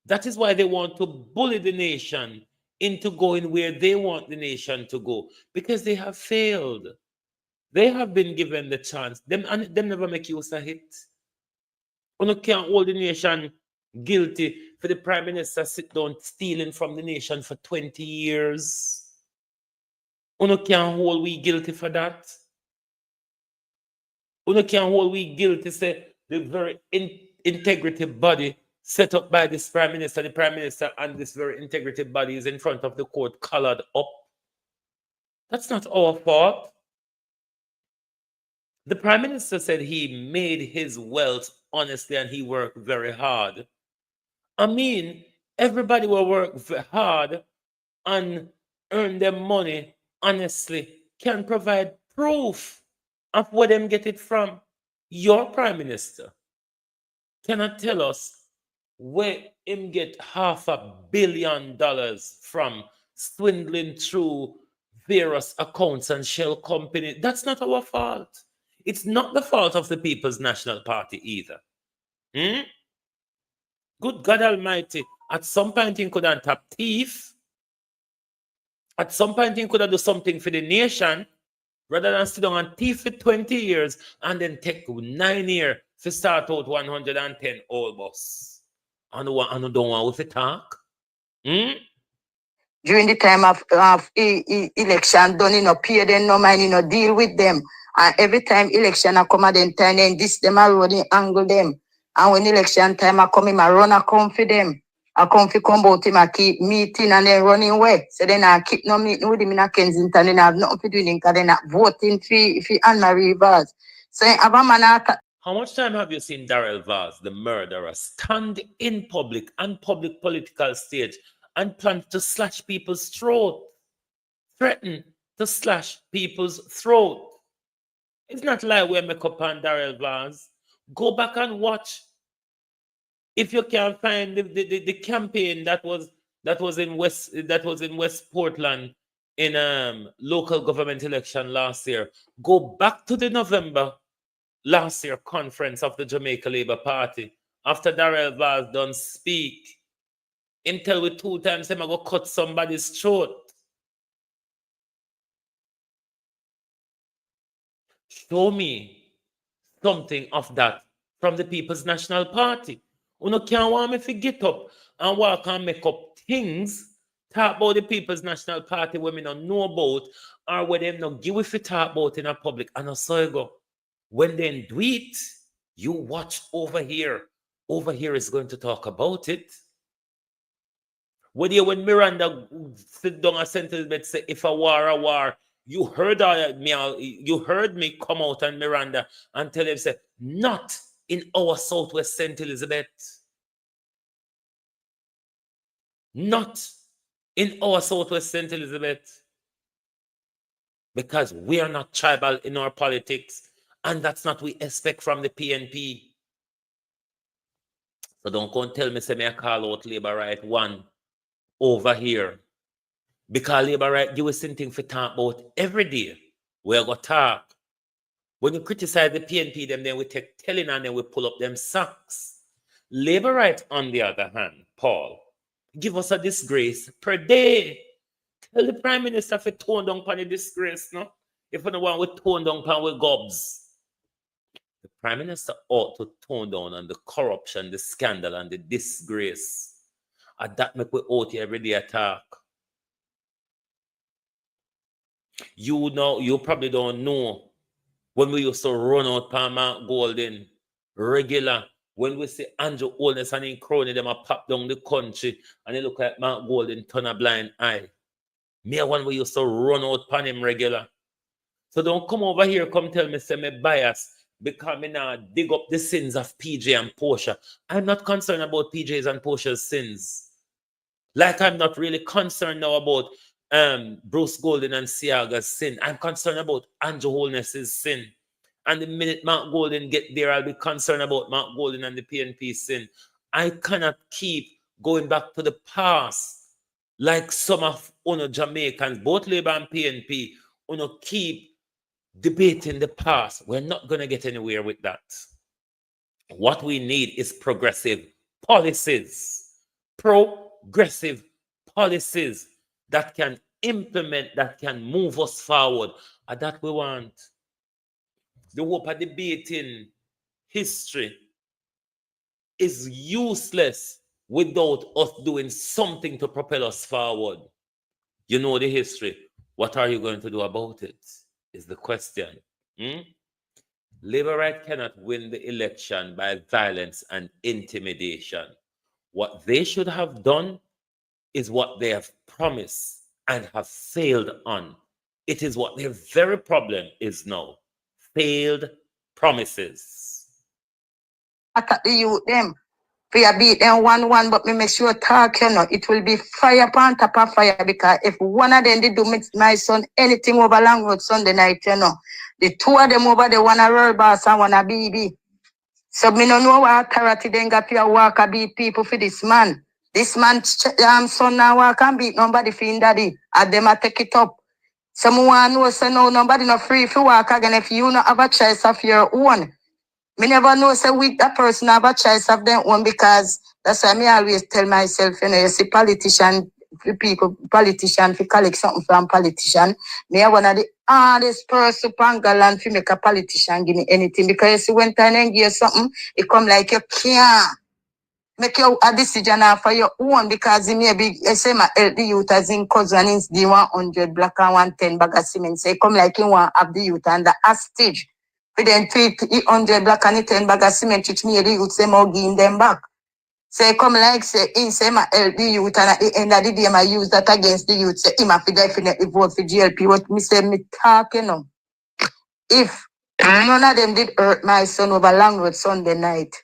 That is why they want to bully the nation into going where they want the nation to go, because they have failed. They have been given the chance. Them never make use of it. You can't hold the nation guilty for the Prime Minister sit down stealing from the nation for 20 years. You can't hold we guilty for that. You can't hold we guilty, say the very integrity body set up by this Prime Minister, the Prime Minister and this very integrity body is in front of the court colored up. That's not our fault. The Prime Minister said he made his wealth honestly and he worked very hard. I mean, everybody will work hard and earn their money honestly can provide proof of where them get it from. Your Prime Minister cannot tell us where him get $500 million from swindling through various accounts and shell company. That's not our fault. It's not the fault of the People's National Party either. Hmm? Good God Almighty. At some point, he could have tapped thief. At some point, he could have done something for the nation rather than sit down and thief for 20 years and then take 9 years to start out 110 old bus. And don't want to talk. Hmm? During the time of election, don't pay them no money, deal with them. And every time election I come at them time, then this them a running angle them. And when election time I come him, I run a come for them. I come for come out him, I keep meeting and then running away. So then I keep no meeting with him in a Kensington, then I have nothing to do with him because then I voting for Anne-Marie Vaz. So I have a man How much time have you seen Daryl Vaz, the murderer, stand in public and public political stage and plan to slash people's throat? Threaten to slash people's throat. It's not like we make up on Daryl Vaz. Go back and watch. If you can find the campaign that was in West Portland in local government election last year, go back to the November last year conference of the Jamaica Labour Party. After Daryl Vaz done speak, him tell we 2 times him I go cut somebody's throat. Show me something of that from the People's National Party. You can't want me to get up and walk and make up things, talk about the People's National Party when we don't know about, or when them not give if you talk about in a public. And so you go. When they do it, you watch over here. Over here is going to talk about it. When Miranda sit down and sentence bed say, if a war, you heard me come out and Miranda and tell him, say, not in our Southwest St. Elizabeth. Not in our Southwest St. Elizabeth. Because we are not tribal in our politics. And that's not what we expect from the PNP. So don't go and tell me, say, me I call out Labour Right 1 over here. Because Labour Right give us something for talk about every day. We're going to talk. When you criticize the PNP, then we take telling and then we pull up them socks. Labour Right, on the other hand, Paul, give us a disgrace per day. Tell the Prime Minister to tone down upon the disgrace, no? If you don't want to tone down upon with gobs. The Prime Minister ought to tone down on the corruption, the scandal, and the disgrace. And that make we out here every day attack. You probably don't know when we used to run out pan Mark Golden regular. When we see Andrew Holness and in crony, them a pop down the country and they look like Mark Golden turn a blind eye. Me one we used to run out pan him regular. So don't come over here, come tell me say me bias because me now dig up the sins of PJ and Portia. I'm not concerned about PJ's and Portia's sins. Like I'm not really concerned now about Bruce Golden and Siaga's sin. I'm concerned about Andrew Holness's sin. And the minute Mark Golden get there, I'll be concerned about Mark Golden and the PNP sin. I cannot keep going back to the past like some of Jamaicans, both Labour and PNP, keep debating the past. We're not going to get anywhere with that. What we need is progressive policies. Progressive policies that can implement, that can move us forward. And that we want. The hope of debating history is useless without us doing something to propel us forward. You know the history. What are you going to do about it? Is the question. Labour Right cannot win the election by violence and intimidation. What they should have done is what they have promised and have failed on. It is what their very problem is now. failed promises. Attack the youth them. We are beat them 1-1, but me make sure talk, it will be fire upon top of fire, because if one of them did do my son anything over Long Road Sunday night, the two of them over there, one a Royal Boss and one a BB. So me no know what authority then got to walk and beat people for this man. This man son now walk and beat nobody for him daddy. And them a take it up. Someone know say no, nobody not free to walk again if you not have a choice of your own. Me never know say we that person have a choice of their own, because that's why me always tell myself, you see politician fi collect something from politician. Me are one of the hardest person pangalan fi make a politician give me anything, because you see when time and give something, it come like you can't make your a decision for your own, because he may be say my help the youth as in cousin is the 100 black and 110 bag of cement. So it come like you want have the youth and the hostage. We then tweet 100 black and 10 bag of cement, which me the youth say more give them back. So it come like say in say my help the youth, and at the end of the day I use that against the youth. Say him have to definitely vote for GLP. What me say me talk, If none of them did hurt my son over Long Road Sunday night,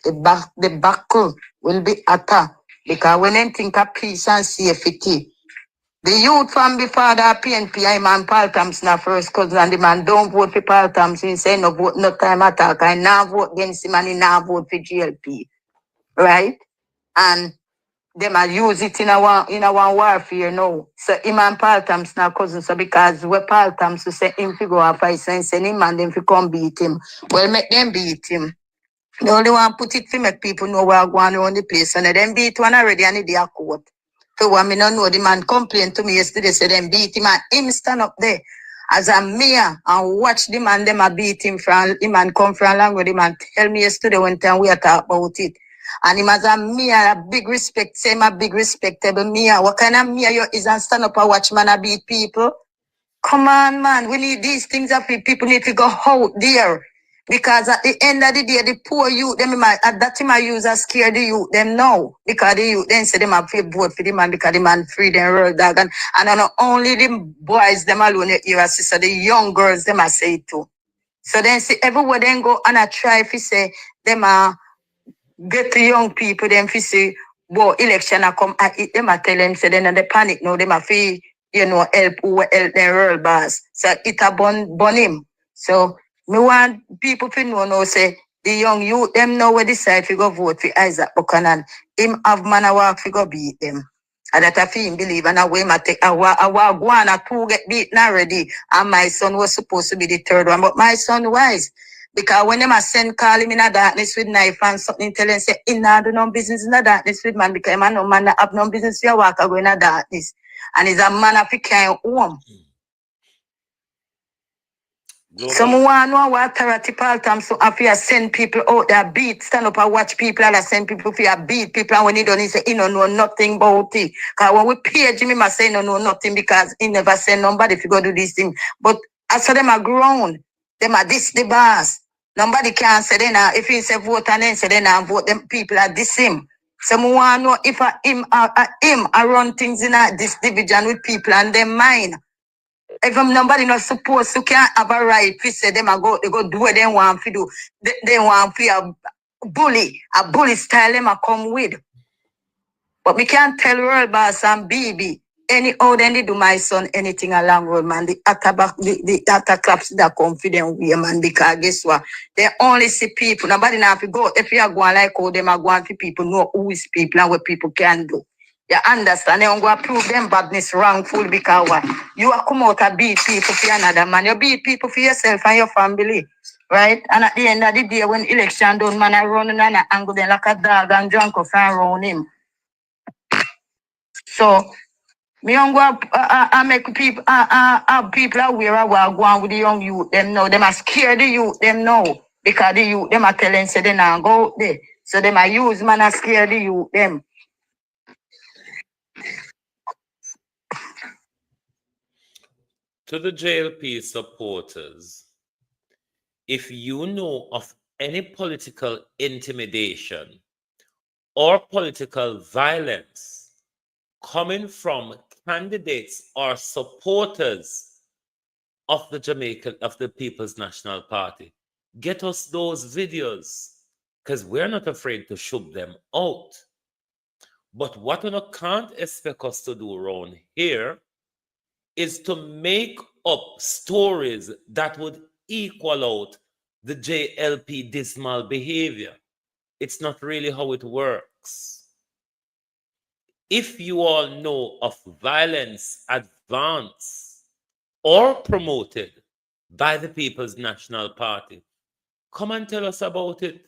the buckle will be utter, because when they think of peace and safety, the youth from before the PNP, I man Paul Thompson first cousin, and the man don't vote for Paul Thompson. He say no vote, no time attack. I now vote against him and he now vote for GLP, right? And them are use it in our warfare now. So him and Paul Thompson are cousins. So because when Paul Thompson say him to go up, I send him and them to come beat him. Well, make them beat him. The only one put it to make people know where going around the place. And then beat one already and they are court. So when me not know, the man complained to me yesterday, say them beat him and him stand up there as a mayor and watch the man, them a beat him from him and come from along with him and tell me yesterday when time we are talk about it. And him as a mayor, a big respect, same a big respectable mayor. What kind of mayor you is and stand up and watch man a beat people? Come on, man. We need these things up. People need to go out there. Because at the end of the day, the poor youth, at that time I use a scare the youth, them now. Because the youth then say them have to vote for the man, because the man free them road dog. And not only the boys, them alone, your sister, the young girls, them I say it too. So then see, everywhere then go and I try if you say, them get the young people, them if you say, well, election I come, I eat them, I tell them, say then they panic now, them I feel, help who help them Royal Boss. So it a bun him. So me want people to know say the young youth them know where decide to go vote for Isaac Buchanan. Him have man a walk to go beat them. And that I feel him believe, and I way my take I walk one or two get beaten already. And my son was supposed to be the third one. But my son wise. Because when them a send call him in a darkness with knife and something, tell him say he not do no business in the darkness with man, because man no man that have no business to walk go in a darkness. And he's a man of a kind home. Someone know what authority Paul Thompson if you send people out there beat, stand up and watch people and send people for you beat people, and when he done he say he don't know nothing about it. Because when we page him, he must say he don't know nothing, because he never send nobody if you go do this thing. But as for them are grown, them are this the boss. Nobody can say then if he say vote and then say then vote, them people are this him. Someone know if him I run things in this division with people and them mind. If nobody not supposed to can't have a right to say them they go do what they want to do. They want to a bully style them come with. But we can't tell Royal Boss and BB any how they do my son anything along road, man. The attack claps that confident way, man, because guess what? They only see people. Nobody now have to go. If you are going like how them are going for people know who is people and what people can do. You understand? They're going to prove them badness wrongful, because what? You are come out and beat people for another man. You beat people for yourself and your family. Right? And at the end of the day, when election done, man, I run and I angle them like a dog and drunk off and around him. So, me don't go I make people people aware of what go on with the young youth. Them know. Them are scared the youth. Them know. Because the youth, them are telling say they now go out there. So them are use man and scare the youth. Them. To the JLP supporters, if you know of any political intimidation or political violence coming from candidates or supporters of the People's National Party, get us those videos, because we're not afraid to shove them out. But what we can't expect us to do around here is to make up stories that would equal out the JLP dismal behavior. It's not really how it works. If you all know of violence advanced or promoted by the People's National Party, come and tell us about it.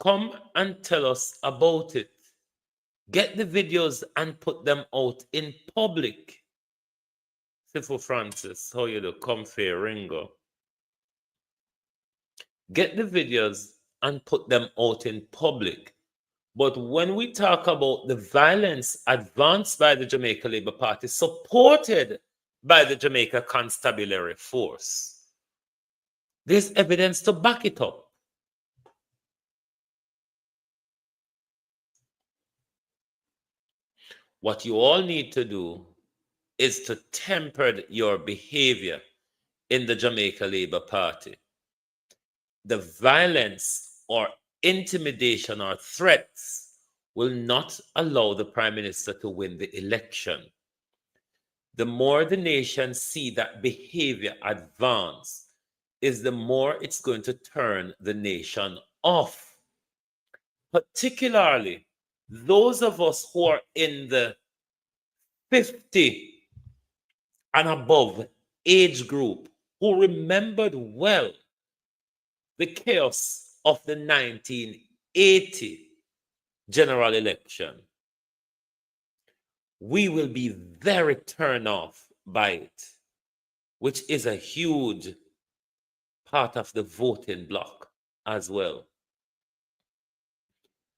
Come and tell us about it. Get the videos and put them out in public. Sifu Francis, how you do? Come fair, Ringo. Get the videos and put them out in public. But when we talk about the violence advanced by the Jamaica Labour Party, supported by the Jamaica Constabulary Force, there's evidence to back it up. What you all need to do is to temper your behavior in the Jamaica Labour Party. The violence or intimidation or threats will not allow the Prime Minister to win the election. The more the nation see that behavior advance, is the more it's going to turn the nation off. Particularly those of us who are in the 50 and above age group, who remembered well the chaos of the 1980 general election. We will be very turned off by it, which is a huge part of the voting bloc as well.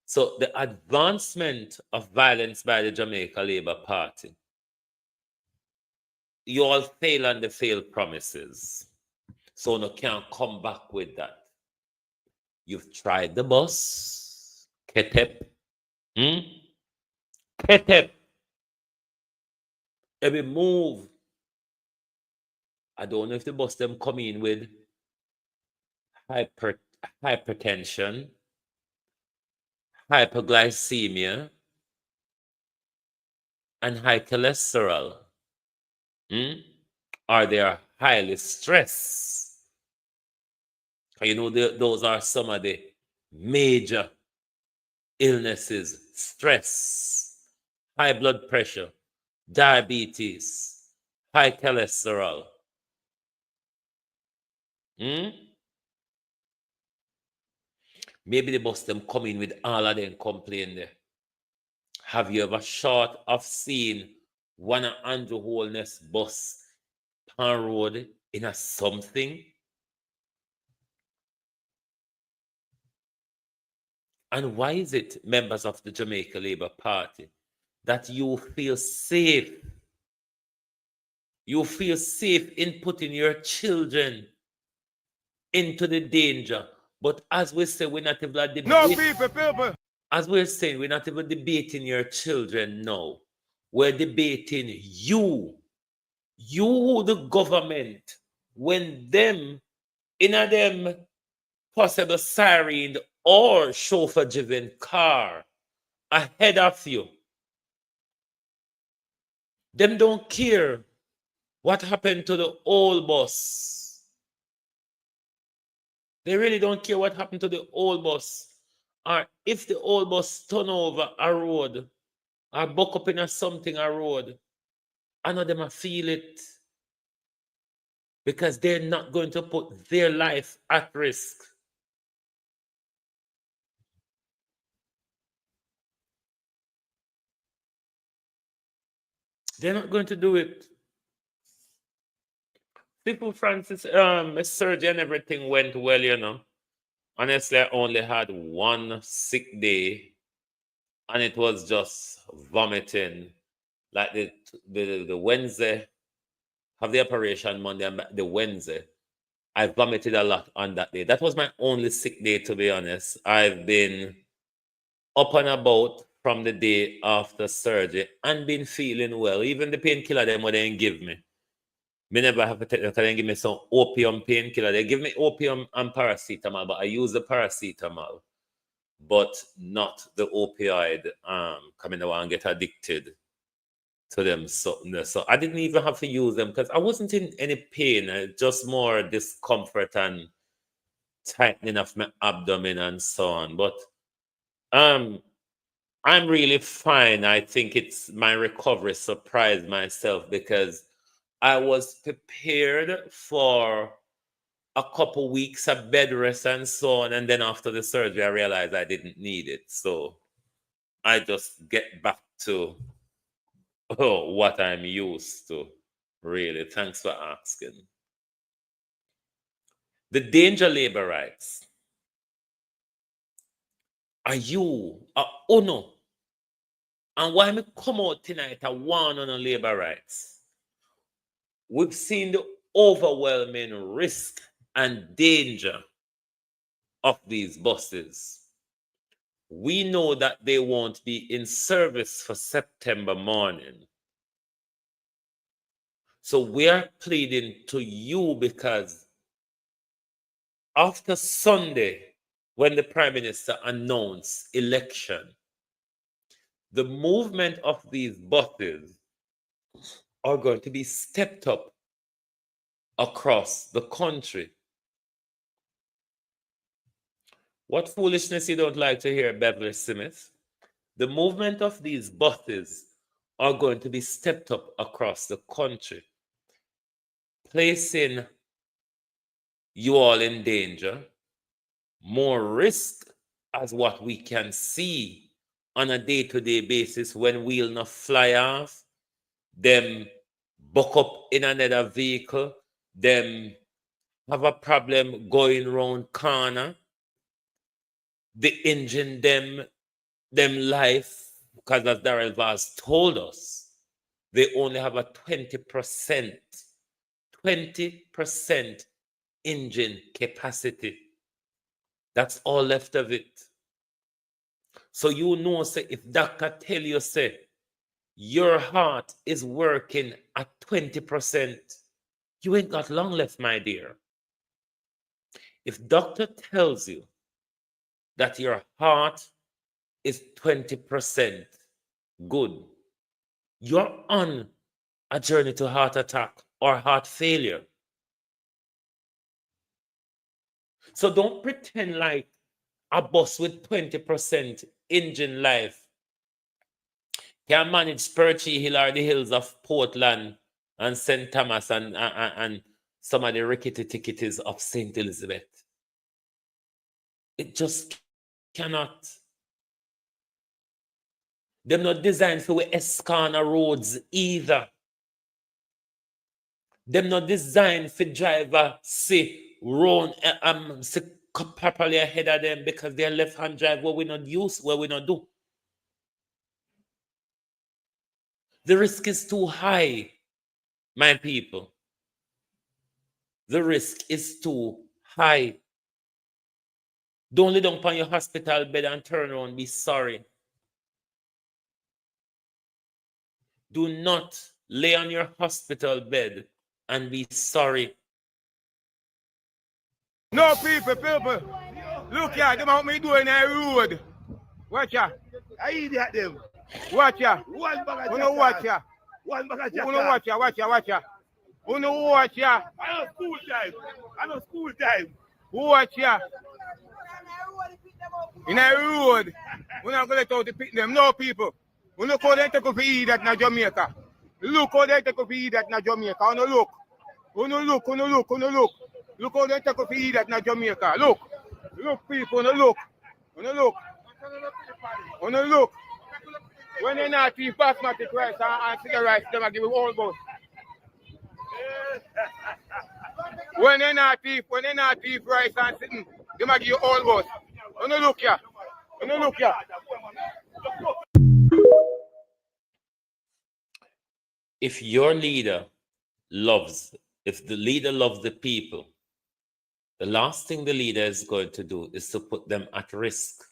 So the advancement of violence by the Jamaica Labour Party, you all fail on the failed promises. So no can't come back with that. You've tried the bus, Ketep. Ketep. Every move. I don't know if the bus them come in with hypertension, hyperglycemia, and high cholesterol. Or they are highly stressed. You know, those are some of the major illnesses: stress, high blood pressure, diabetes, high cholesterol. Maybe the bus them come in with all of them complain there. Have you ever short of seen one of Andrew Holness bus on road in a something? And why is it, members of the Jamaica Labour Party, that you feel safe? You feel safe in putting your children into the danger. But as we say, we're not even debating. No, people. As we're saying, we're not even debating your children now. We're debating you. You, the government, when them, in a them possible siren or chauffeur-driven car ahead of you, them don't care what happened to the old bus. They really don't care what happened to the old bus. Or if the old bus turn over a road or buck up in a something a road, I know them feel it. Because they're not going to put their life at risk. They're not going to do it. People, Francis, surgery and everything went well, you know. Honestly, I only had one sick day, and it was just vomiting. Like the Wednesday, have the operation Monday, and the Wednesday, I vomited a lot on that day. That was my only sick day, to be honest. I've been up and about from the day after surgery and been feeling well. Even the painkiller them what they didn't give me. Me never have to take them because they give me some opium painkiller. They give me opium and paracetamol, but I use the paracetamol, but not the opioid. Coming around and get addicted to them. So I didn't even have to use them because I wasn't in any pain, just more discomfort and tightening of my abdomen and so on. But I'm really fine. I think it's my recovery surprised myself because I was prepared for a couple weeks of bed rest and so on. And then after the surgery, I realized I didn't need it. So I just get back to what I'm used to. Really, thanks for asking. The danger labor rights. Are you UNO? And why me come out tonight I warn on the labor rights? We've seen the overwhelming risk and danger of these buses. We know that they won't be in service for September morning. So we are pleading to you because after Sunday, when the Prime Minister announced election, the movement of these buses are going to be stepped up across the country. What foolishness you don't like to hear, Beverly Smith? The movement of these buses are going to be stepped up across the country, placing you all in danger, more risk as what we can see on a day-to-day basis when wheel not fly off, them buck up in another vehicle, them have a problem going round corner, the engine them life, because as Daryl Vaz told us, they only have a 20% engine capacity. That's all left of it. So you know, say, if doctor tell you, say, your heart is working at 20%, you ain't got long left, my dear. If doctor tells you that your heart is 20% good, you're on a journey to heart attack or heart failure. So don't pretend like a bus with 20% engine life can manage Perchy Hill or the hills of Portland and St. Thomas and some of the rickety-ticketies of St. Elizabeth. It just cannot. They're not designed for Escana roads either. They're not designed for driver see run properly ahead of them because they're left-hand drive where we not use, where we not do. The risk is too high, my people. The risk is too high. Don't lay down upon your hospital bed and turn around and be sorry. Do not lay on your hospital bed and be sorry. No, people. Look here, them out me doing a road. Watch ya. I idiot them. Watch ya. One bag of Uno watch ya. One bag of Uno watch ya. Uno watch ya. I know school time. Watch ya. In a road. We're not going to let out to pick them. No, people. We look how they take up for eat that in Jamaica. Look how they take up for eat that in Jamaica. Uno look. Look how they take up for eat that in Jamaica. Look, people. Uno look. When they not eat basmati rice and cigarettes, they give you all both. When they not eat rice and sitting, they give you all both. Uno look here. If the leader loves the people, the last thing the leader is going to do is to put them at risk.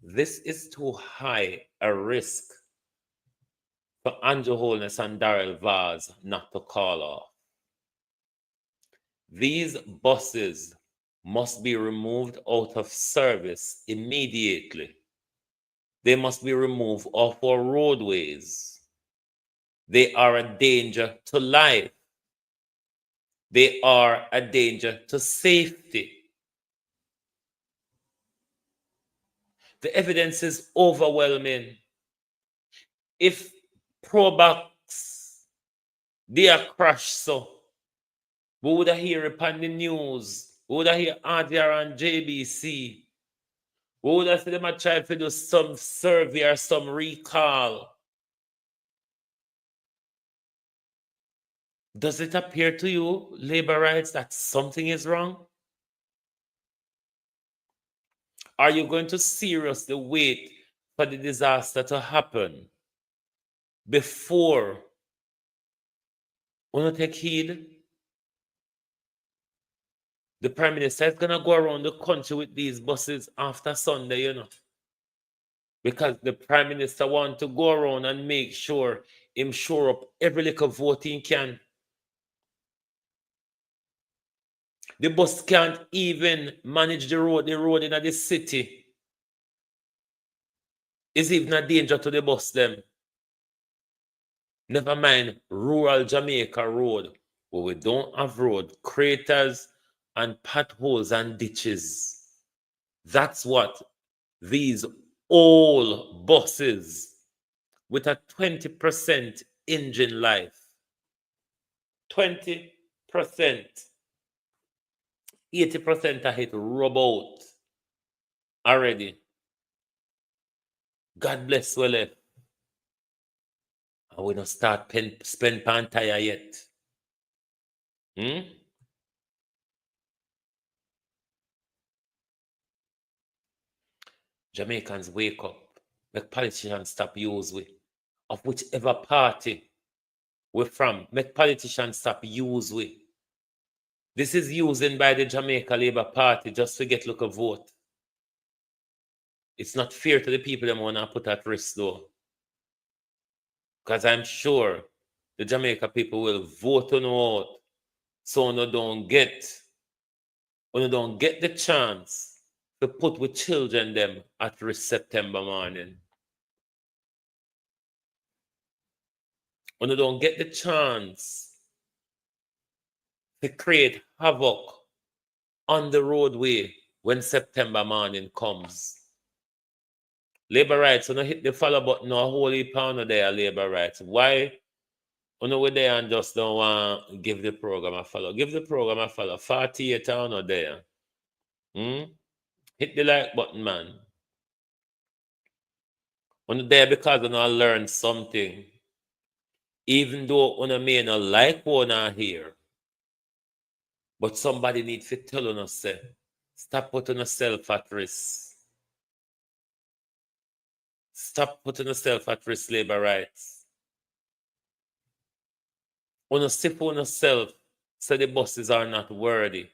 This is too high a risk for Andrew Holness and Daryl Vaz not to call off. These buses must be removed out of service immediately. They must be removed off our roadways. They are a danger to life. They are a danger to safety. The evidence is overwhelming. If Probox, they are crashed, so we would hear it on the news. We would hear RDR and JBC. We would have them try to do some survey or some recall. Does it appear to you, labor rights, that something is wrong? Are you going to seriously wait for the disaster to happen before you take heed? The Prime Minister is going to go around the country with these buses after Sunday, you know. Because the Prime Minister wants to go around and make sure him shore up every little vote he can. The bus can't even manage the road in the city is even a danger to the bus them. Never mind rural Jamaica road, where we don't have road, craters and potholes and ditches. That's what these old buses with a 20% engine life, 20%, 80% of it rub out already. God bless well left. And we don't start spend pan tire yet. Jamaicans wake up. Make politicians stop use we. Of whichever party we're from. Make politicians stop use we. This is using by the Jamaica Labour Party just to get look a vote. It's not fair to the people that want to put at risk though. Because I'm sure the Jamaica people will vote on out so you don't get the chance to put with children them at risk September morning. When you don't get the chance to create havoc on the roadway when September morning comes. Labor rights, when you hit the follow button, no whole heap on there, labor rights. Why? When you there and just don't want to give the program a follow. Give the program a follow. 48 on there. Hit the like button, man. When you're there because you learn something. Even though you may not like what you hear. But somebody needs to tell you, say, stop putting yourself at risk. Stop putting yourself at risk, labor rights. When you sip on yourself, say the buses are not worthy.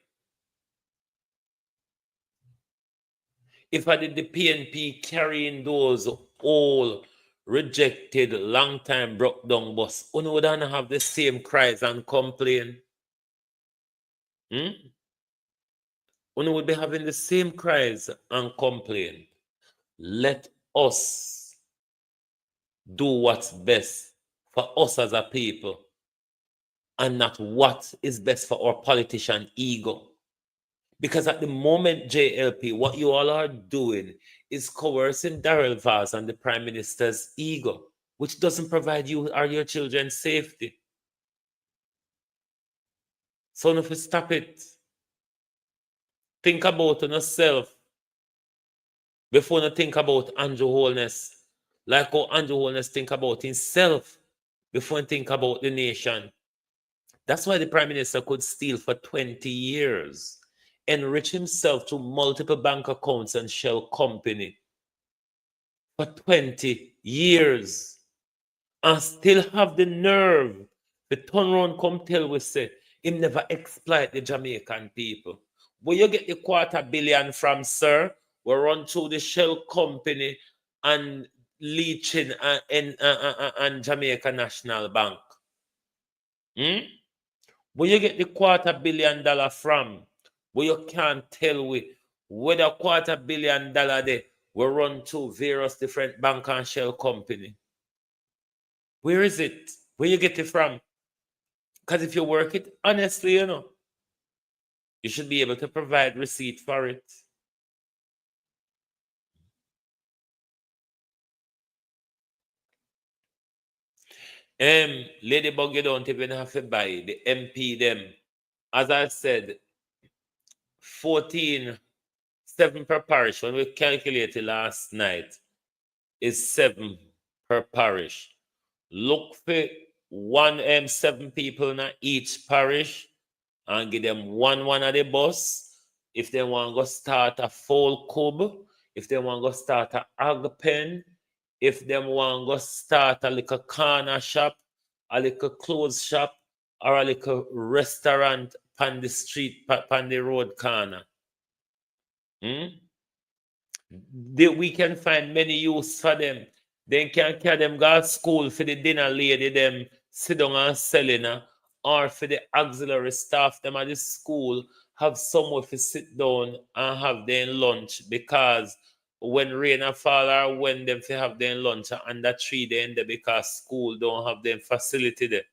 If I did the PNP carrying those old, rejected, long time broke down bus, you would not have the same cries and complain. You would be having the same cries and complain. Let us do what's best for us as a people and not what is best for our politician ego. Because at the moment, JLP, what you all are doing is coercing Daryl Vaz and the Prime Minister's ego, which doesn't provide you or your children safety. So if you stop it, think about yourself before you think about Andrew Holness. Like how Andrew Holness think about himself before you think about the nation. That's why the Prime Minister could steal for 20 years, enrich himself through multiple bank accounts and shell company for 20 years, and still have the nerve to turn around come tell we say him never exploit the Jamaican people. Where you get the $250 million from, sir? were run through the Shell company and leeching and Jamaica National Bank. Where you get the $250 million from? Where you can't tell whether $250 million there will run through various different bank and shell company. Where is it? Where you get it from? Because if you work it honestly, you should be able to provide receipt for it. Ladybug, you don't even have to buy the MP them. As I said, 7 per parish. When we calculated last night, is 7 per parish. Look for 7 people in each parish and give them one of the bus. If they want to go start a full cub, if they want to go start a ag pen, if they want to go start a little corner shop, a little clothes shop, or a little restaurant on the street, on the road corner. We can find many use for them. They can carry them go to school for the dinner lady, them sit down and selling, or for the auxiliary staff, them at the school, have somewhere to sit down and have their lunch, because when rain fall or when them to have their lunch under tree they end there because school don't have them facility there.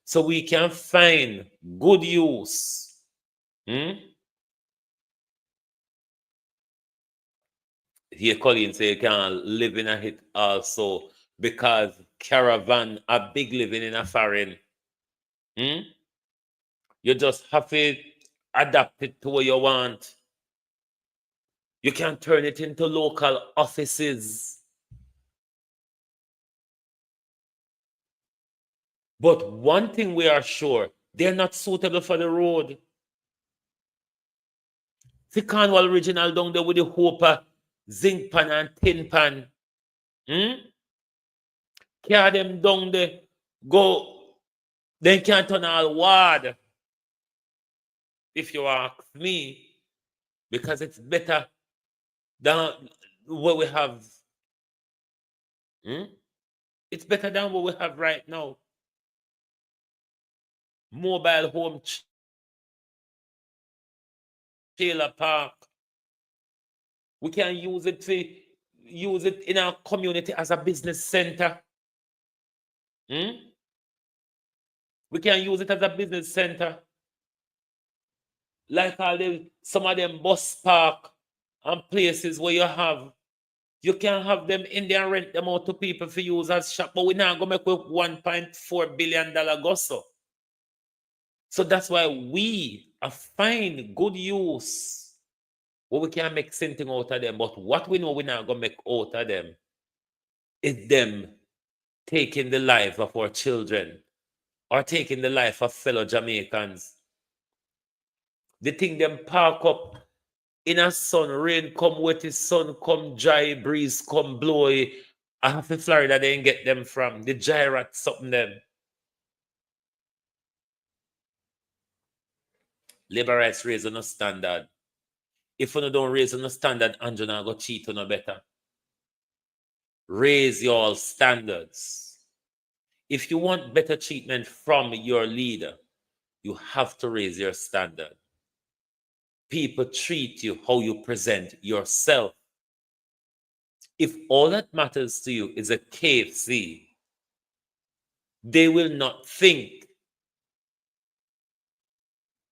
So we can find good use. Here Colleen say you can live in a hit also because caravan are big living in a foreign. You just have to adapt it to what you want. You can turn it into local offices. But one thing we are sure, they're not suitable for the road. The Cornwall Original down there with the hopper, zinc pan and tin pan. Carry them down there, go, they can't turn all ward. If you ask me, because it's better than what we have. It's better than what we have right now. Mobile home trailer park. We can use it in our community as a business center. We can use it as a business center. Like some of them bus park and places where you can have them in there and rent them out to people for use as shop, but we're not going to make $1.4 billion gosso. So that's why we find good use where we can make something out of them. But what we know we're not going to make out of them is them taking the life of our children or taking the life of fellow Jamaicans. The thing them park up in a sun, rain come wet, the sun come dry, breeze come blow. I have to Florida, they ain't get them from. The gyrat something them. Labor rights raise on a standard. If you don't raise on a standard, Andrew not go cheat on no better. Raise your standards. If you want better treatment from your leader, you have to raise your standard. People treat you how you present yourself. If all that matters to you is a KFC, they will not think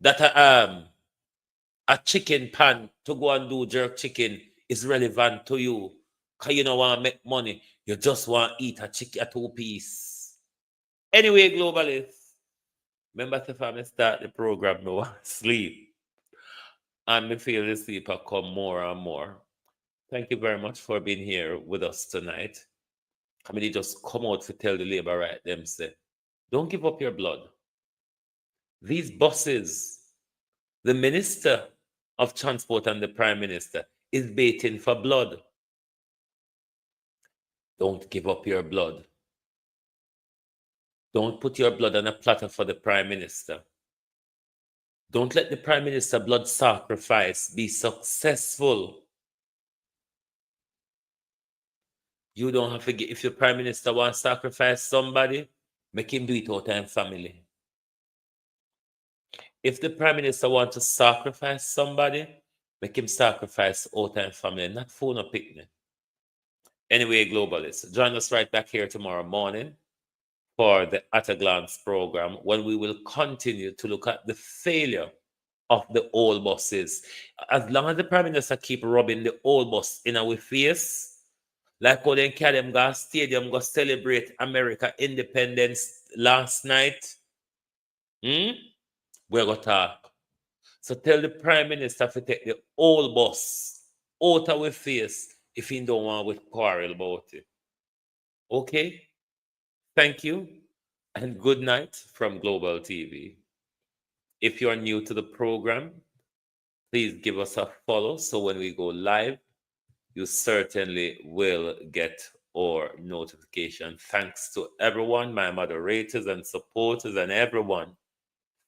that a chicken pan to go and do jerk chicken is relevant to you. Because you don't want to make money. You just want to eat a 2-piece. Anyway, globalists, remember if I start the program, no sleep. And me feel the sleeper come more and more. Thank you very much for being here with us tonight. I mean, they just come out to tell the labor right them say, don't give up your blood. These bosses, the Minister of Transport and the Prime Minister is baiting for blood. Don't give up your blood. Don't put your blood on a platter for the Prime Minister. Don't let the Prime Minister blood sacrifice be successful. You don't have to get, if your prime minister wants to sacrifice somebody, make him do it out in family. If the prime minister wants to sacrifice somebody, make him sacrifice out in family, not phone or picnic. Anyway, globalists, join us right back here tomorrow morning for the At a Glance program, when we will continue to look at the failure of the old buses. As long as the prime minister keep rubbing the old bus in our face, like how they carry them go stadium, go celebrate America independence last night, we're going to talk. So tell the prime minister to take the old bus out of our face if he don't want to quarrel about it. Okay? Thank you and good night from Global TV. If you are new to the program, please give us a follow so when we go live, you certainly will get our notification. Thanks to everyone, my moderators and supporters and everyone.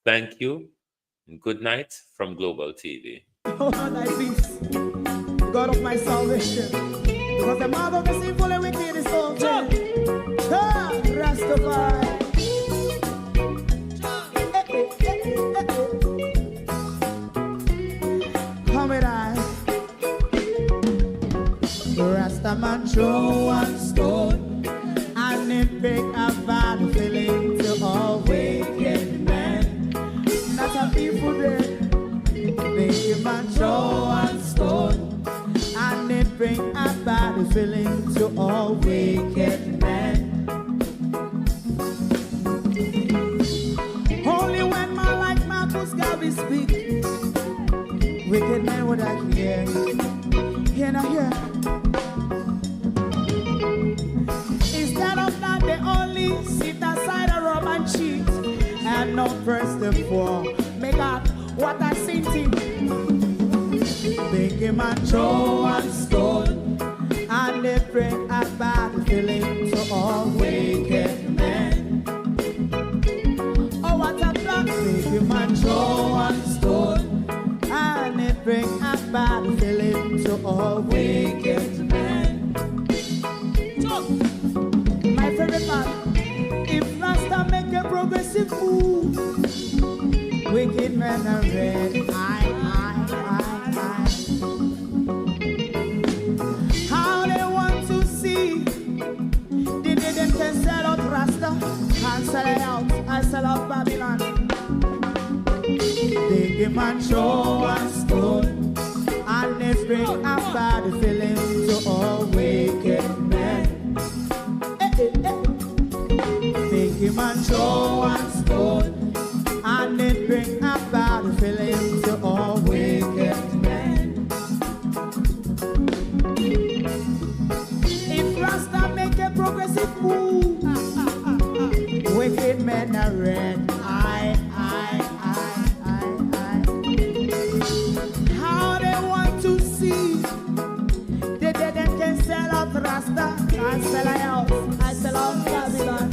Thank you and good night from Global TV. Oh, thy peace, God of my salvation, because the mouth of the sinful and wicked is open. Rastafari. Come and I, Rastaman throw one stone, and it bring a bad feeling to all wicked men. Not a people there. Make a man throw one stone, and it bring a bad feeling to all wicked men. Only when man like Marcus Garvey speak, wicked men would I hear. Hear now hear. Instead of that, they only sit aside and rob and cheat, and not first therefore make out what I seen him. Make him a throw one stone, and they bring a bad feeling to all wicked men. Oh, what a plan! Make him a throw one stone, and it bring a bad feeling to all wicked men. So, my favorite part, if Rasta make a progressive move, wicked men are red. How they want to see the day them can sell out Rasta and sell it out. I sell out Babylon. They give man throw one stone, and they bring a bad feeling to all wicked men. They give man throw one stone, and it bring a bad feeling to all wicked men. If Rasta make a progressive move, wicked men are red. How they want to see the dead and can sell out Rasta and sell out. I sell out Babylon.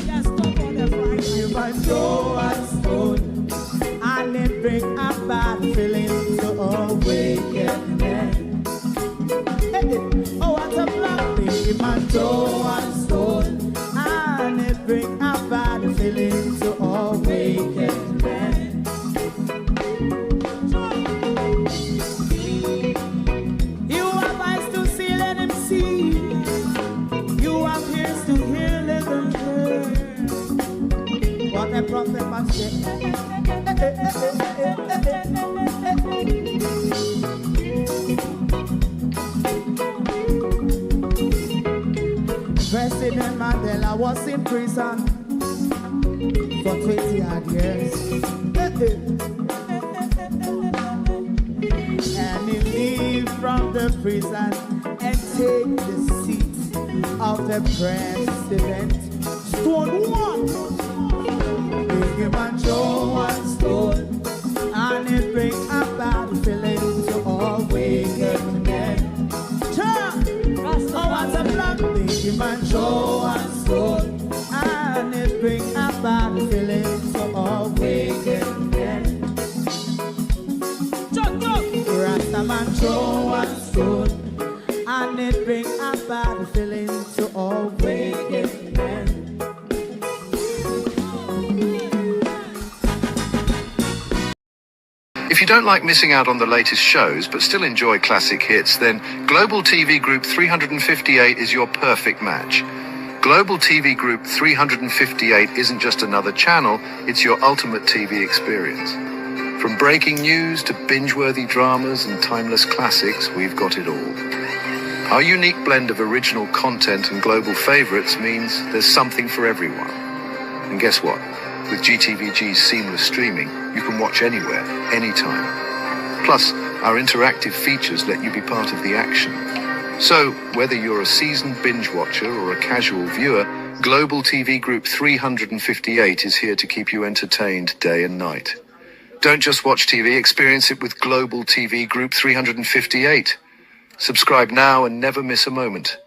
Just stop on the Friday. You might throw a stone, and it bring a bad feeling to all wicked men. Oh, what a black thing. You might throw a stone, and it bring a bad feeling to all wicked men. You have eyes to see, let him see. You have ears to hear, let them hear. What a prophet must say. President Mandela was in prison for 20 odd years. And he leave from the prison and take the seat of the president. Stone one. Big him and throw one stone, and it bring a bad feeling to all wicked men. Oh, what's a black big man throw one stone, and it bring a bad feeling to all wicked men. Rasta man throw one stone, and it bring a bad feeling If you don't like missing out on the latest shows but still enjoy classic hits, then Global TV Group 358 is your perfect match. Global TV Group 358 isn't just another channel, it's your ultimate TV experience. From breaking news to binge-worthy dramas and timeless classics, we've got it all. Our unique blend of original content and global favorites means there's something for everyone. And guess what? With GTVG's seamless streaming, you can watch anywhere, anytime. Plus, our interactive features let you be part of the action. So, whether you're a seasoned binge watcher or a casual viewer, Global TV Group 358 is here to keep you entertained day and night. Don't just watch TV, experience it with Global TV Group 358. Subscribe now and never miss a moment.